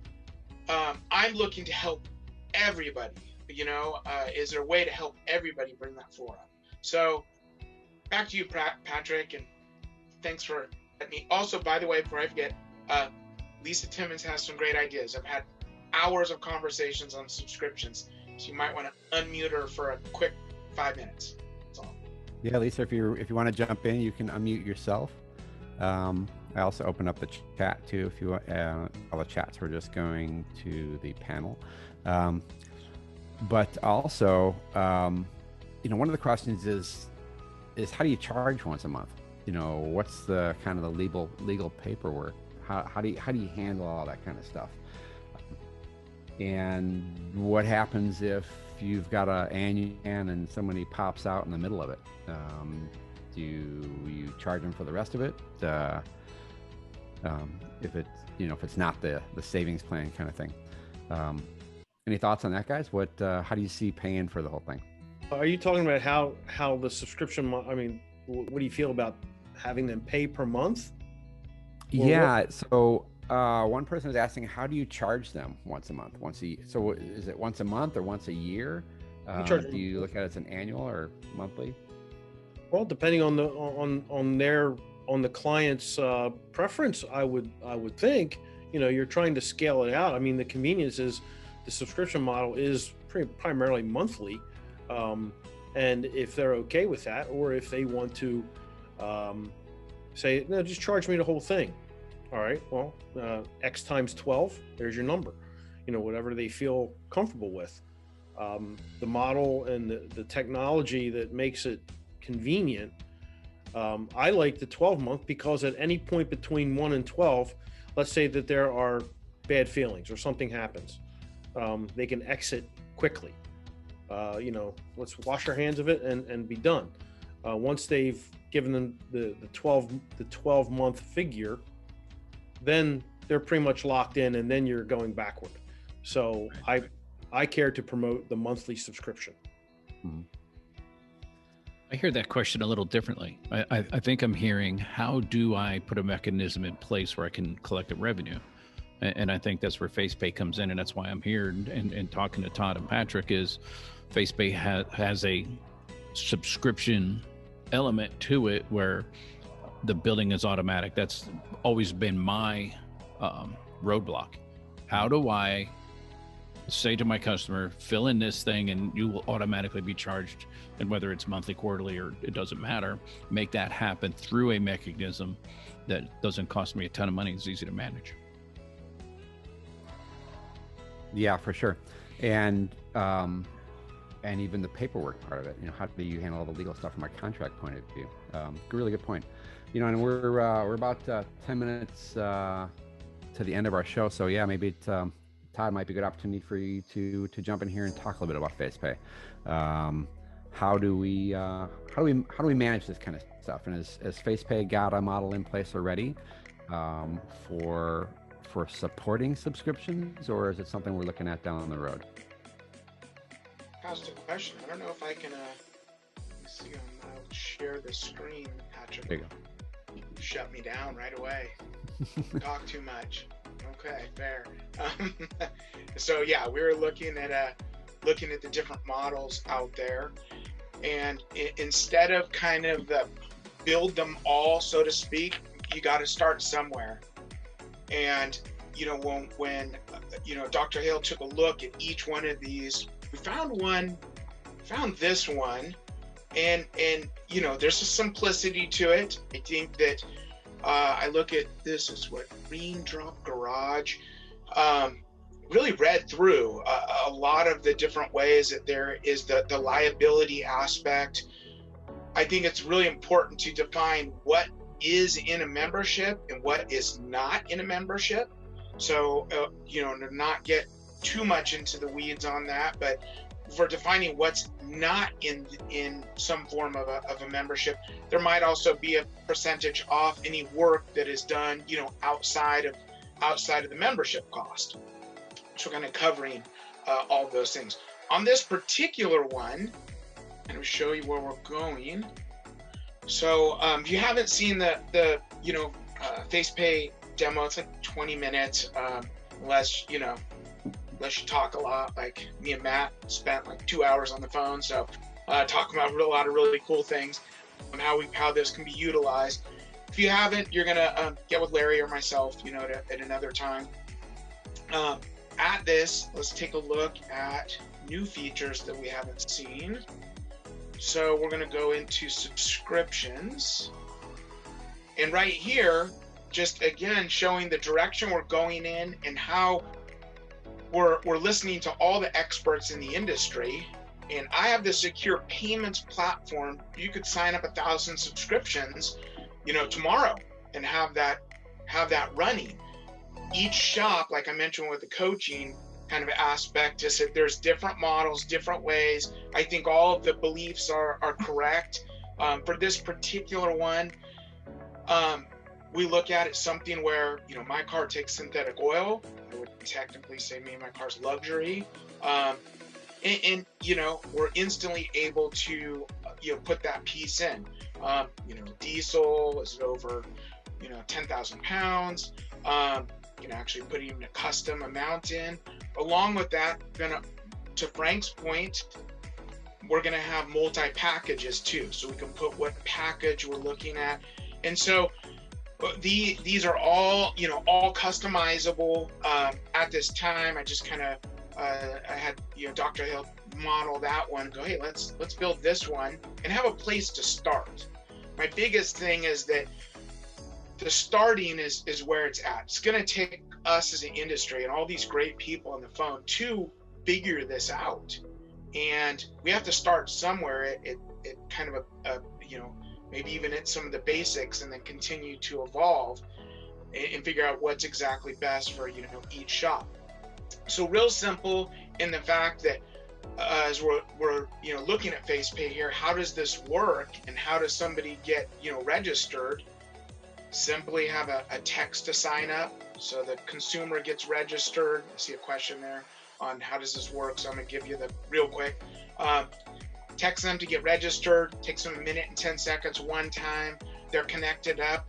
I'm looking to help everybody, is there a way to help everybody bring that floor up? So back to you, Patrick, and thanks for letting me. Also, by the way, before I forget, Lisa Timmons has some great ideas. I've had hours of conversations on subscriptions, so you might want to unmute her for a quick 5 minutes. That's all. Yeah, Lisa, if you want to jump in, you can unmute yourself. I also open up the chat too. If you want, all the chats, we're just going to the panel. But also, one of the questions is how do you charge once a month? What's the kind of the legal paperwork? How do you handle all that kind of stuff? And what happens if you've got an annual and somebody pops out in the middle of it? Do you charge them for the rest of it? If it's not the savings plan kind of thing. Any thoughts on that, guys? How do you see paying for the whole thing? Are you talking about how the subscription? I mean, what do you feel about having them pay per month? Yeah. So one person was asking, how do you charge them once a month? So is it once a month or once a year? Do you look at it as an annual or monthly? Well, depending on the client's preference, I would think. You're trying to scale it out. I mean, the convenience is the subscription model is primarily monthly, and if they're okay with that, or if they want to say, no, just charge me the whole thing. All right, well, X times 12, there's your number. Whatever they feel comfortable with. The model and the technology that makes it convenient. I like the 12-month because at any point between 1 and 12, let's say that there are bad feelings or something happens, they can exit quickly. Let's wash our hands of it and be done. Once they've given them the 12-month figure, then they're pretty much locked in, and then you're going backward. So I care to promote the monthly subscription. Mm-hmm. I hear that question a little differently. I think I'm hearing, how do I put a mechanism in place where I can collect a revenue? And I think that's where Facepay comes in, and that's why I'm here and talking to Todd and Patrick is Facepay has a subscription element to it where the billing is automatic. That's always been my roadblock. How do I say to my customer, fill in this thing and you will automatically be charged, and whether it's monthly, quarterly, or it doesn't matter, make that happen through a mechanism that doesn't cost me a ton of money. It's easy to manage. Yeah, for sure. And even the paperwork part of it, how do you handle all the legal stuff from a contract point of view? Really good point. And we're about 10 minutes to the end of our show. So yeah, maybe Todd, might be a good opportunity for you to jump in here and talk a little bit about Facepay. How do we manage this kind of stuff? And has Facepay got a model in place already for supporting subscriptions, or is it something we're looking at down the road? That's a question. I don't know if I can. Let me see. I'll share the screen, Patrick. There you go. You shut me down right away. Talk too much. Okay, fair. So yeah, we were looking at the different models out there, and instead of kind of build them all, so to speak, you got to start somewhere. And when Dr. Hale took a look at each one of these, we found this one, and there's a simplicity to it. I think that I look at this as Green Drop Garage. Really read through a lot of the different ways that there is the liability aspect. I think it's really important to define what is in a membership and what is not in a membership. So, to not get too much into the weeds on that, but for defining what's not in some form of a membership, there might also be a percentage off any work that is done, outside outside of the membership cost. So we're kind of covering all of those things. On this particular one, I'm going to show you where we're going. So if you haven't seen the Facepay demo, it's like 20 minutes, unless you talk a lot. Like me and Matt spent like 2 hours on the phone, so talking about a lot of really cool things on how this can be utilized. If you haven't, you're gonna get with Larry or myself, at another time. At this, let's take a look at new features that we haven't seen. So we're gonna go into subscriptions, and right here, just again showing the direction we're going in and how we're listening to all the experts in the industry. And I have the secure payments platform. You could sign up 1,000 subscriptions, tomorrow, and have that running. Each shop, like I mentioned with the coaching kind of aspect, is that there's different models, different ways. I think all of the beliefs are correct. For this particular one, we look at it something where, my car takes synthetic oil. I would technically say me and my car's luxury. And we're instantly able to, put that piece in. Diesel is over, 10,000 pounds. Actually put even a custom amount in. Along with that, to Frank's point, we're gonna have multi-packages too. So we can put what package we're looking at. And so these are all, all customizable at this time. I just kind of, I had, Dr. Hill model that one, go, hey, let's build this one and have a place to start. My biggest thing is that the starting is where it's at. It's going to take us as an industry and all these great people on the phone to figure this out. And we have to start somewhere. It kind of maybe even at some of the basics, and then continue to evolve and figure out what's exactly best for, each shop. So real simple in the fact that as we're looking at Facepay here, how does this work and how does somebody get, registered? Simply have a text to sign up. So the consumer gets registered. I see a question there on how does this work. So I'm gonna give you the real quick. Text them to get registered. Takes them 1 minute and 10 seconds one time. They're connected up,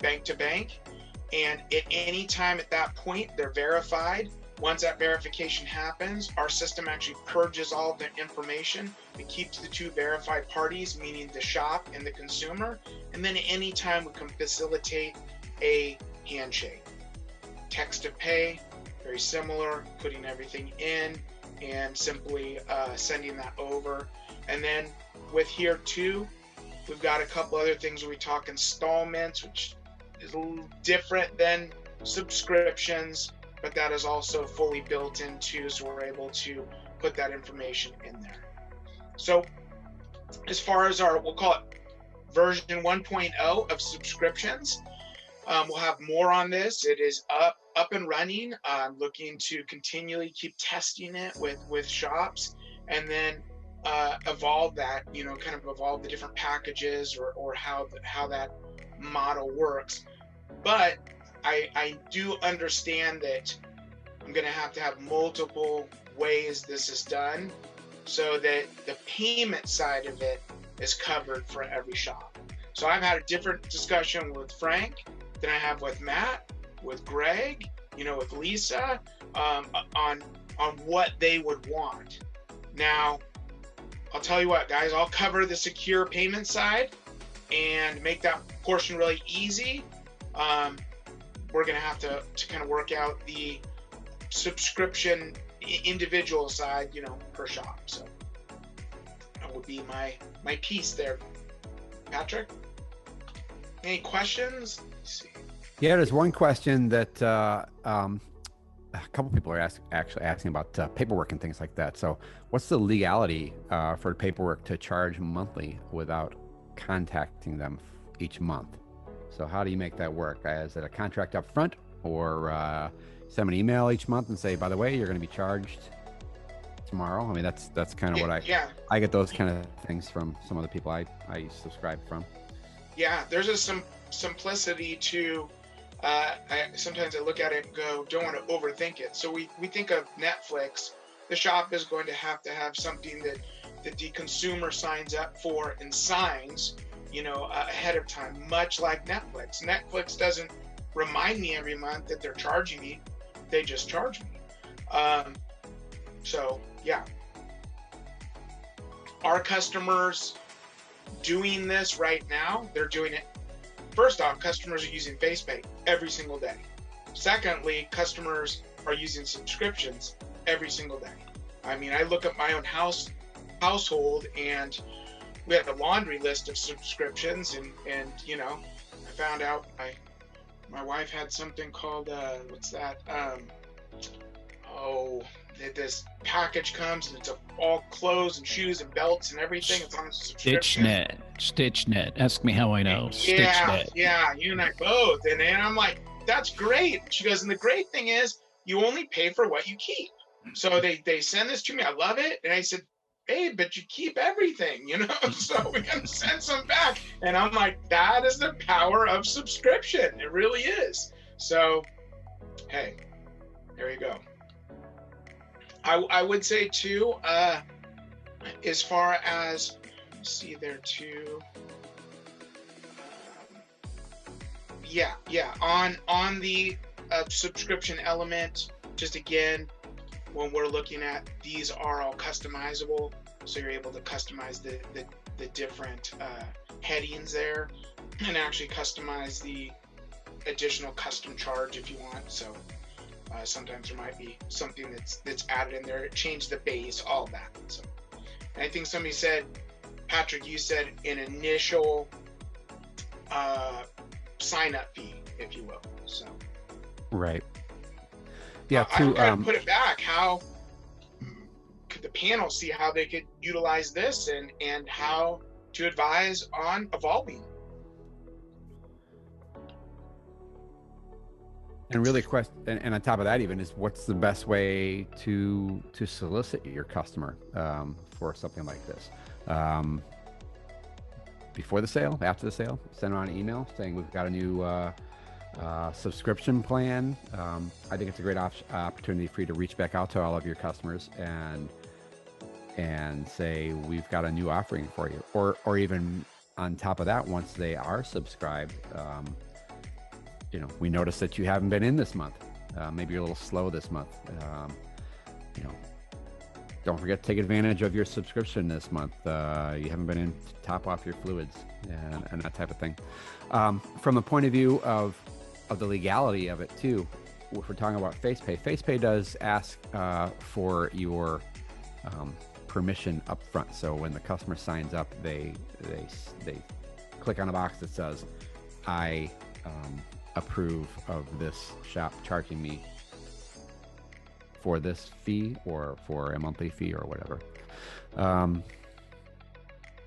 bank to bank. And at any time at that point, they're verified. Once that verification happens, our system actually purges all of the information. It keeps the two verified parties, meaning the shop and the consumer. And then at any time, we can facilitate a handshake. Text to pay, very similar, putting everything in and simply sending that over. And then with here too, we've got a couple other things where we talk installments, which is a little different than subscriptions, but that is also fully built into, so we're able to put that information in there. So as far as we'll call it version 1.0 of subscriptions, we'll have more on this. It is up and running. I'm looking to continually keep testing it with shops, and then evolve that, kind of evolve the different packages or how that model works. But I do understand that I'm going to have multiple ways this is done so that the payment side of it is covered for every shop. So I've had a different discussion with Frank than I have with Matt, with Greg, with Lisa, on what they would want. Now, I'll tell you what, guys, I'll cover the secure payment side and make that portion really easy. We're going to have to kind of work out the subscription individual side, per shop. So that would be my piece there. Patrick, any questions? Let's see. Yeah, there's one question that a couple people are actually asking about paperwork and things like that. So what's the legality for paperwork to charge monthly without contacting them each month? So how do you make that work? Is it a contract up front, or send an email each month and say, by the way, you're going to be charged tomorrow? I mean, that's kind of what I get those kind of things from some of the people I subscribe from. Yeah, there's some simplicity to Sometimes I look at it and go, don't want to overthink it. So we think of Netflix. The shop is going to have something that the consumer signs up for and signs, ahead of time, much like Netflix. Netflix doesn't remind me every month that they're charging me. They just charge me. So yeah. Our customers doing this right now, they're doing it. First off, customers are using Facepay every single day. Secondly, customers are using subscriptions every single day. I mean, I look at my own household, and we have a laundry list of subscriptions, and I found out my wife had something called what's that? This package comes and it's all clothes and shoes and belts and everything. It's on a subscription. StitchNet. Ask me how I know. Yeah, StitchNet. yeah, you and I both. And I'm like, that's great. She goes, and the great thing is you only pay for what you keep. So they send this to me. I love it. And I said, hey, but you keep everything, so we're going to send some back. And I'm like, that is the power of subscription. It really is. So, hey, there you go. I would say too, as far as, see there too, on the subscription element, just again, when we're looking at, these are all customizable, so you're able to customize the different headings there, and actually customize the additional custom charge if you want. So sometimes there might be something that's added in there, change the base, all that. So, and I think somebody said, Patrick, you said an initial sign-up fee, if you will. So, right. Yeah. I'm going to put it back. How could the panel see how they could utilize this and how to advise on evolving? And really, and on top of that, even is what's the best way to solicit your customer for something like this? Before the sale, after the sale, send out an email saying we've got a new subscription plan. I think it's a great opportunity for you to reach back out to all of your customers and say we've got a new offering for you, or even on top of that, once they are subscribed. We noticed that you haven't been in this month. Maybe you're a little slow this month. Don't forget to take advantage of your subscription this month. You haven't been in to top off your fluids and that type of thing. From the point of view of the legality of it too, if we're talking about Facepay does ask for your permission up front. So when the customer signs up, they click on a box that says, I approve of this shop charging me for this fee or for a monthly fee or whatever.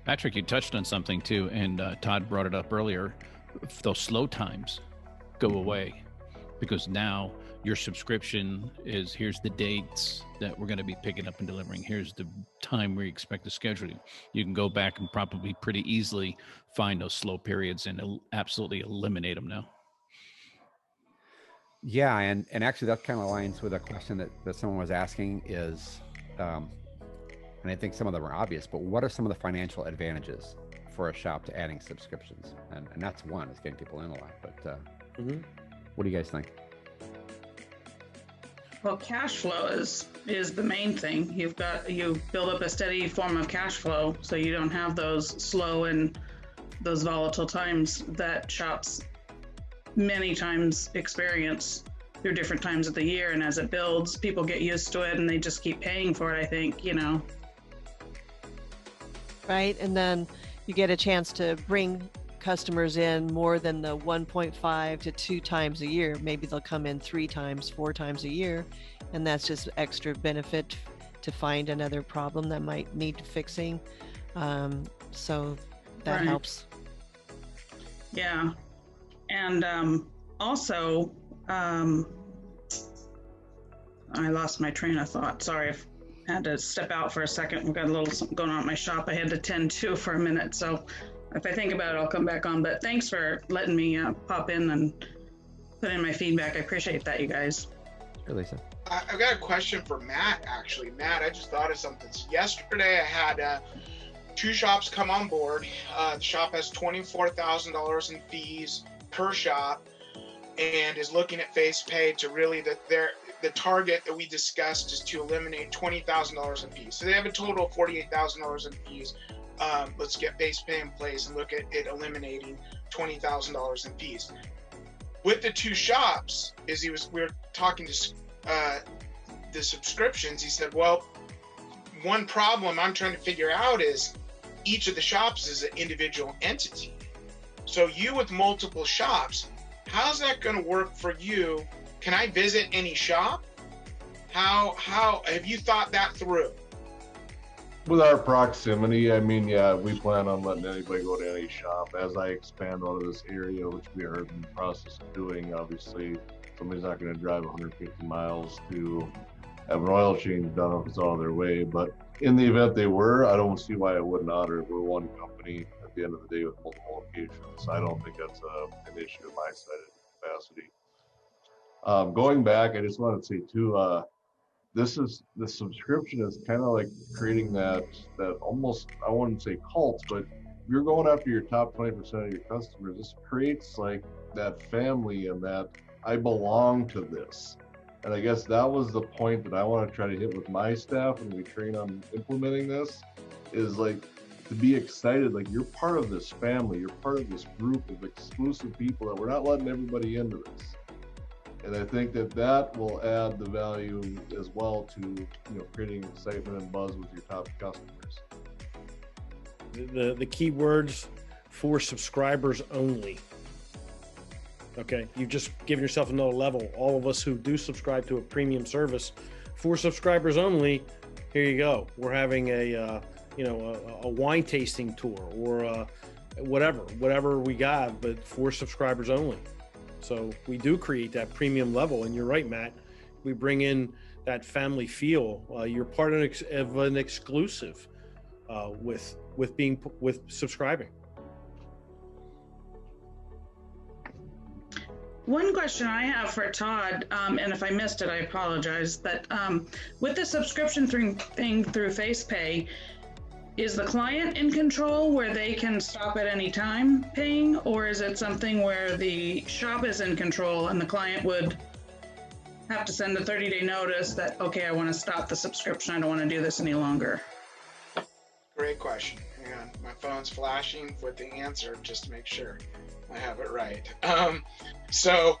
Patrick, you touched on something too, and Todd brought it up earlier. Those slow times go away because now your subscription is, here's the dates that we're going to be picking up and delivering. Here's the time we expect to schedule you. You can go back and probably pretty easily find those slow periods and absolutely eliminate them now. Yeah, and actually that kind of aligns with a question that someone was asking is, and I think some of them are obvious, but what are some of the financial advantages for a shop to adding subscriptions? And that's one, is getting people in a lot, but what do you guys think? Well, cash flow is the main thing. You build up a steady form of cash flow, so you don't have those slow and those volatile times that shops many times experience through different times of the year. And as it builds, people get used to it and they just keep paying for it, I think, Right. And then you get a chance to bring customers in more than the 1.5 to 2 times a year. Maybe they'll come in 3 times, 4 times a year. And that's just extra benefit to find another problem that might need fixing. So that helps. Yeah. And also, I lost my train of thought. Sorry, I had to step out for a second. We've got a little something going on at my shop I had to tend to for a minute. So if I think about it, I'll come back on. But thanks for letting me pop in and put in my feedback. I appreciate that, you guys. Sure, Lisa. I've got a question for Matt, actually. Matt, I just thought of something. So yesterday I had 2 shops come on board. The shop has $24,000 in fees per shop and is looking at Facepay to really, the target that we discussed is to eliminate $20,000 in fees. So they have a total of $48,000 in fees. Let's get Facepay in place and look at it eliminating $20,000 in fees. With the 2 shops, we were talking to the subscriptions. He said, well, one problem I'm trying to figure out is each of the shops is an individual entity. So you with multiple shops, how's that going to work for you? Can I visit any shop? How have you thought that through? With our proximity, I mean, yeah, we plan on letting anybody go to any shop. As I expand out of this area, which we are in the process of doing, obviously, somebody's not going to drive 150 miles to have an oil change done if it's all their way. But in the event they were, I don't see why it wouldn't honor. We're one company at the end of the day with multiple locations. I don't think that's an issue on my side of capacity. Going back, I just wanted to say too, the subscription is kind of like creating that almost, I wouldn't say cult, but if you're going after your top 20% of your customers, this creates like that family and that I belong to this. And I guess that was the point that I want to try to hit with my staff when we train on implementing this, is like to be excited, like you're part of this family, you're part of this group of exclusive people that we're not letting everybody into this. And I think that will add the value as well to creating excitement and buzz with your top customers. The key words for subscribers only. Okay, you've just given yourself another level. All of us who do subscribe to a premium service, for subscribers only, here you go. We're having a wine tasting tour or whatever we got, but for subscribers only. So we do create that premium level, and you're right, Matt. We bring in that family feel. You're part of an exclusive with subscribing. One question I have for Todd, and if I missed it, I apologize, but with the subscription thing through Facepay, is the client in control where they can stop at any time paying, or is it something where the shop is in control and the client would have to send a 30-day notice that, okay, I want to stop the subscription, I don't want to do this any longer? Great question. Hang on, my phone's flashing with the answer just to make sure I have it right. So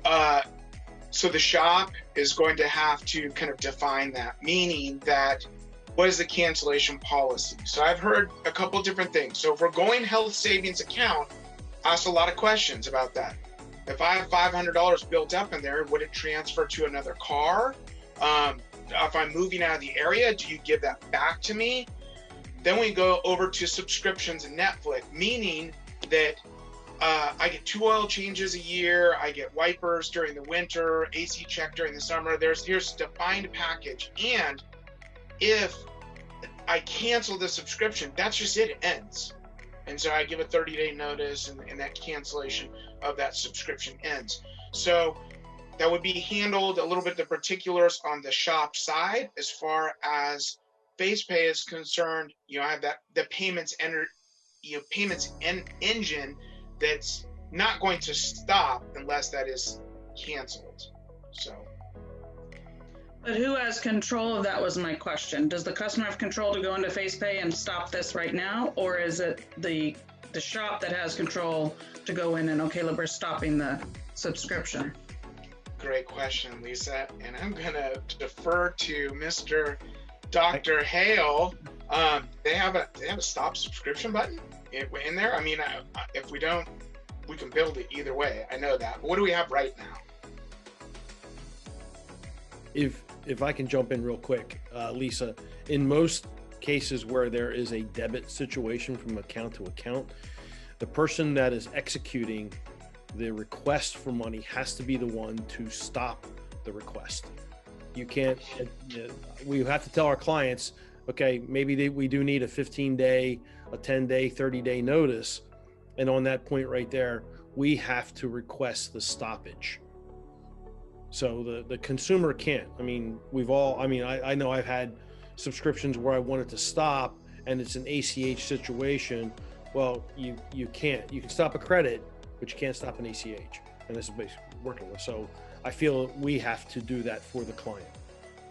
the shop is going to have to kind of define that, meaning that what is the cancellation policy? So I've heard a couple of different things. So if we're going health savings account, I asked a lot of questions about that. If I have $500 built up in there, would it transfer to another car? If I'm moving out of the area, do you give that back to me? Then we go over to subscriptions and Netflix, meaning that I get 2 oil changes a year, I get wipers during the winter, AC check during the summer. Here's a defined package. And if I cancel the subscription, that's just it ends. And so I give a 30-day notice and that cancellation of that subscription ends. So that would be handled a little bit the particulars on the shop side. As far as Facepay is concerned, I have the payments engine that's not going to stop unless that is canceled. So. But who has control of that was my question. Does the customer have control to go into Facepay and stop this right now? Or is it the shop that has control to go in and, okay, look, we're stopping the subscription? Great question, Lisa. And I'm going to defer to Mr. Dr. Hale. They have a stop subscription button in there. I mean, if we don't, we can build it either way. I know that. But what do we have right now? If I can jump in real quick, Lisa, in most cases where there is a debit situation from account to account, the person that is executing the request for money has to be the one to stop the request. You can't, we have to tell our clients, okay, maybe we do need a 15-day, a 10-day, 30-day notice. And on that point right there, we have to request the stoppage. So the consumer can't. I mean, I know I've had subscriptions where I wanted to stop and it's an ACH situation. Well, you can't. You can stop a credit, but you can't stop an ACH. And this is basically working with. So I feel we have to do that for the client.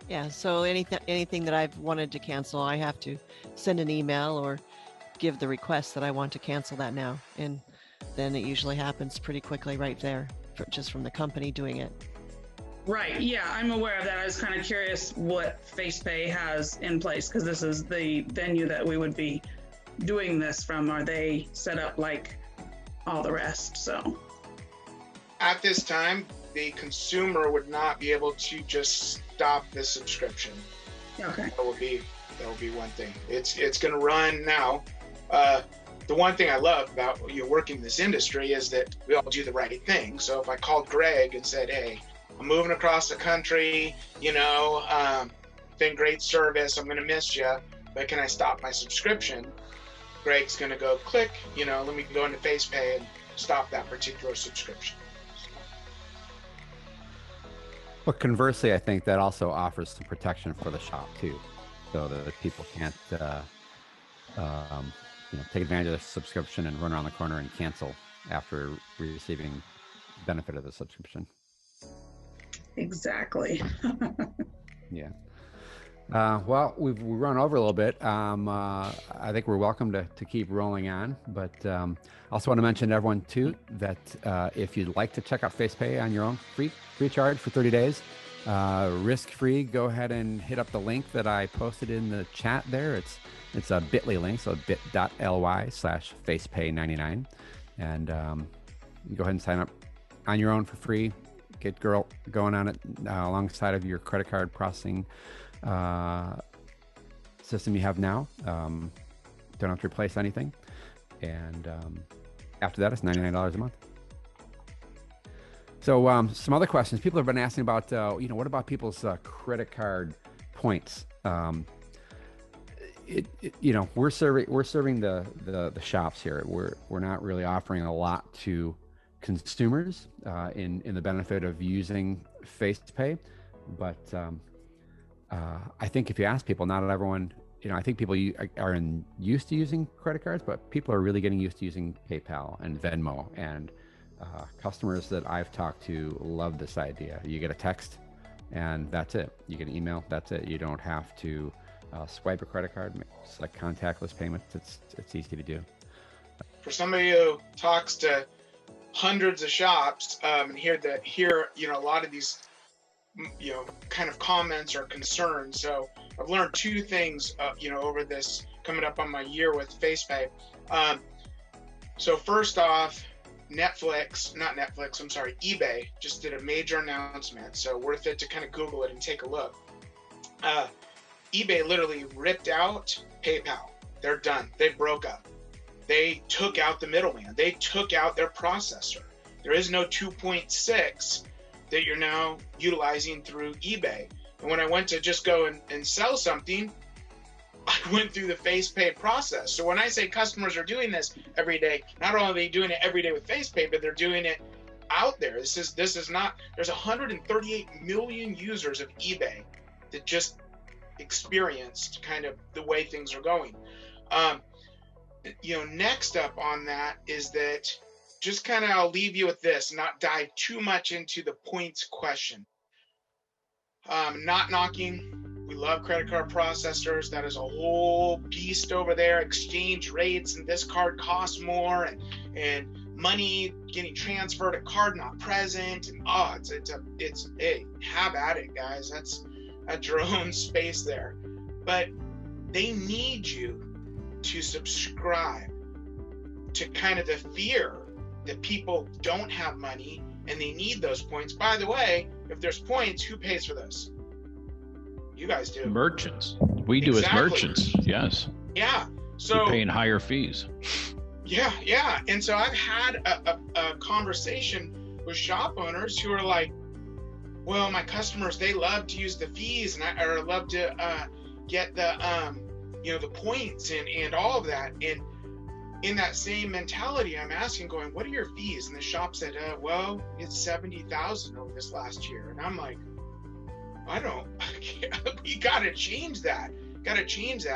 Yeah. So anything that I've wanted to cancel, I have to send an email or give the request that I want to cancel that now. And then it usually happens pretty quickly right there, just from the company doing it. Right. Yeah, I'm aware of that. I was kind of curious what Facepay has in place, because this is the venue that we would be doing this from. Are they set up like all the rest? So at this time, the consumer would not be able to just stop the subscription. Okay. That will be one thing. It's going to run now. The one thing I love about working in this industry is that we all do the right thing. So if I called Greg and said, "Hey, I'm moving across the country, been great service, I'm gonna miss you, but can I stop my subscription?" Greg's gonna go click, let me go into Facepay and stop that particular subscription. But conversely, I think that also offers some protection for the shop too, so that people can't take advantage of the subscription and run around the corner and cancel after receiving benefit of the subscription. Exactly. Yeah. Well, we've run over a little bit. I think we're welcome to keep rolling on, but also want to mention to everyone too that if you'd like to check out Facepay on your own, free charge for 30 days, risk-free, go ahead and hit up the link that I posted in the chat there. It's a bit.ly link, so bit.ly/Facepay99, and you go ahead and sign up on your own for free. Get going on it alongside of your credit card processing system you have now. Don't have to replace anything. And after that, it's $99 a month. So some other questions. People have been asking about, what about people's credit card points? We're serving the shops here. We're not really offering a lot to consumers in the benefit of using Facepay, but I think if you ask people, not everyone, I think people are used to using credit cards, but people are really getting used to using PayPal and Venmo, and customers that I've talked to love this idea. You get a text and that's it. You get an email, that's it. You don't have to swipe a credit card. It's like contactless payments. It's easy to do. For somebody who talks to hundreds of shops and hear a lot of these kind of comments or concerns, so I've learned two things over this coming up on my year with Facepay. So first off, eBay just did a major announcement, so worth it to kind of Google it and take a look. eBay literally ripped out PayPal. They're done. They broke up. They took out the middleman. They took out their processor. There is no 2.6 that you're now utilizing through eBay. And when I went to just go and sell something, I went through the Facepay process. So when I say customers are doing this every day, not only are they doing it every day with Facepay, but they're doing it out there. This is not, there's 138 million users of eBay that just experienced kind of the way things are going. Next up on that is that just kind of, I'll leave you with this, not dive too much into the points question. Not knocking, we love credit card processors. That is a whole beast over there. Exchange rates, and this card costs more, and money getting transferred, a card not present, and hey, have at it, guys. That's at your own space there. But they need you to subscribe to kind of the fear that people don't have money and they need those points. By the way, if there's points, who pays for this? You guys do. Merchants. We do as merchants. Yes. Yeah. So we're paying higher fees. Yeah. And so I've had a conversation with shop owners who are like, well, my customers, they love to use the fees or love to get the the points and all of that. And in that same mentality, I'm asking, going, what are your fees? And the shop said, well, it's 70,000 over this last year. And I'm like, we gotta change that.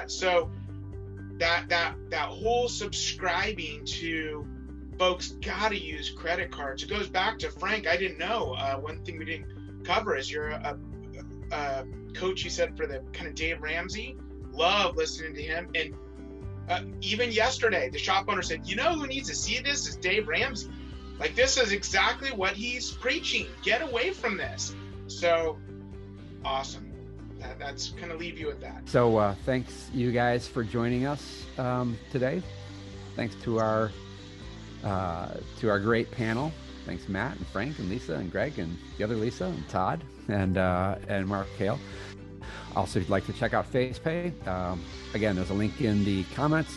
So that whole subscribing to folks gotta use credit cards. It goes back to Frank. I didn't know. One thing we didn't cover is you're a coach, you said, for the kind of Dave Ramsey. Love listening to him. And even yesterday, the shop owner said, you know who needs to see this is Dave Ramsey. Like, this is exactly what he's preaching. Get away from this. So awesome. That's kind of leave you with that. So thanks you guys for joining us today. Thanks to our great panel. Thanks Matt and Frank and Lisa and Greg and the other Lisa and Todd and Mark Hale. Also, if you'd like to check out Facepay, again, there's a link in the comments.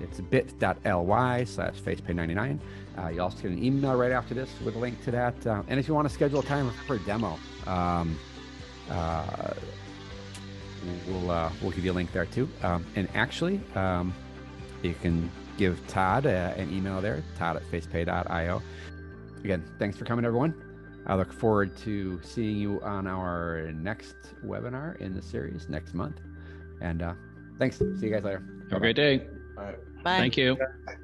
It's bit.ly/Facepay99. You also get an email right after this with a link to that. And if you want to schedule a time for a demo, we'll give you a link there too. And actually, you can give Todd an email there, todd@facepay.io. Again, thanks for coming, everyone. I look forward to seeing you on our next webinar in the series next month. And thanks. See you guys later. Have a great day. All right. Bye. Thank you. Bye.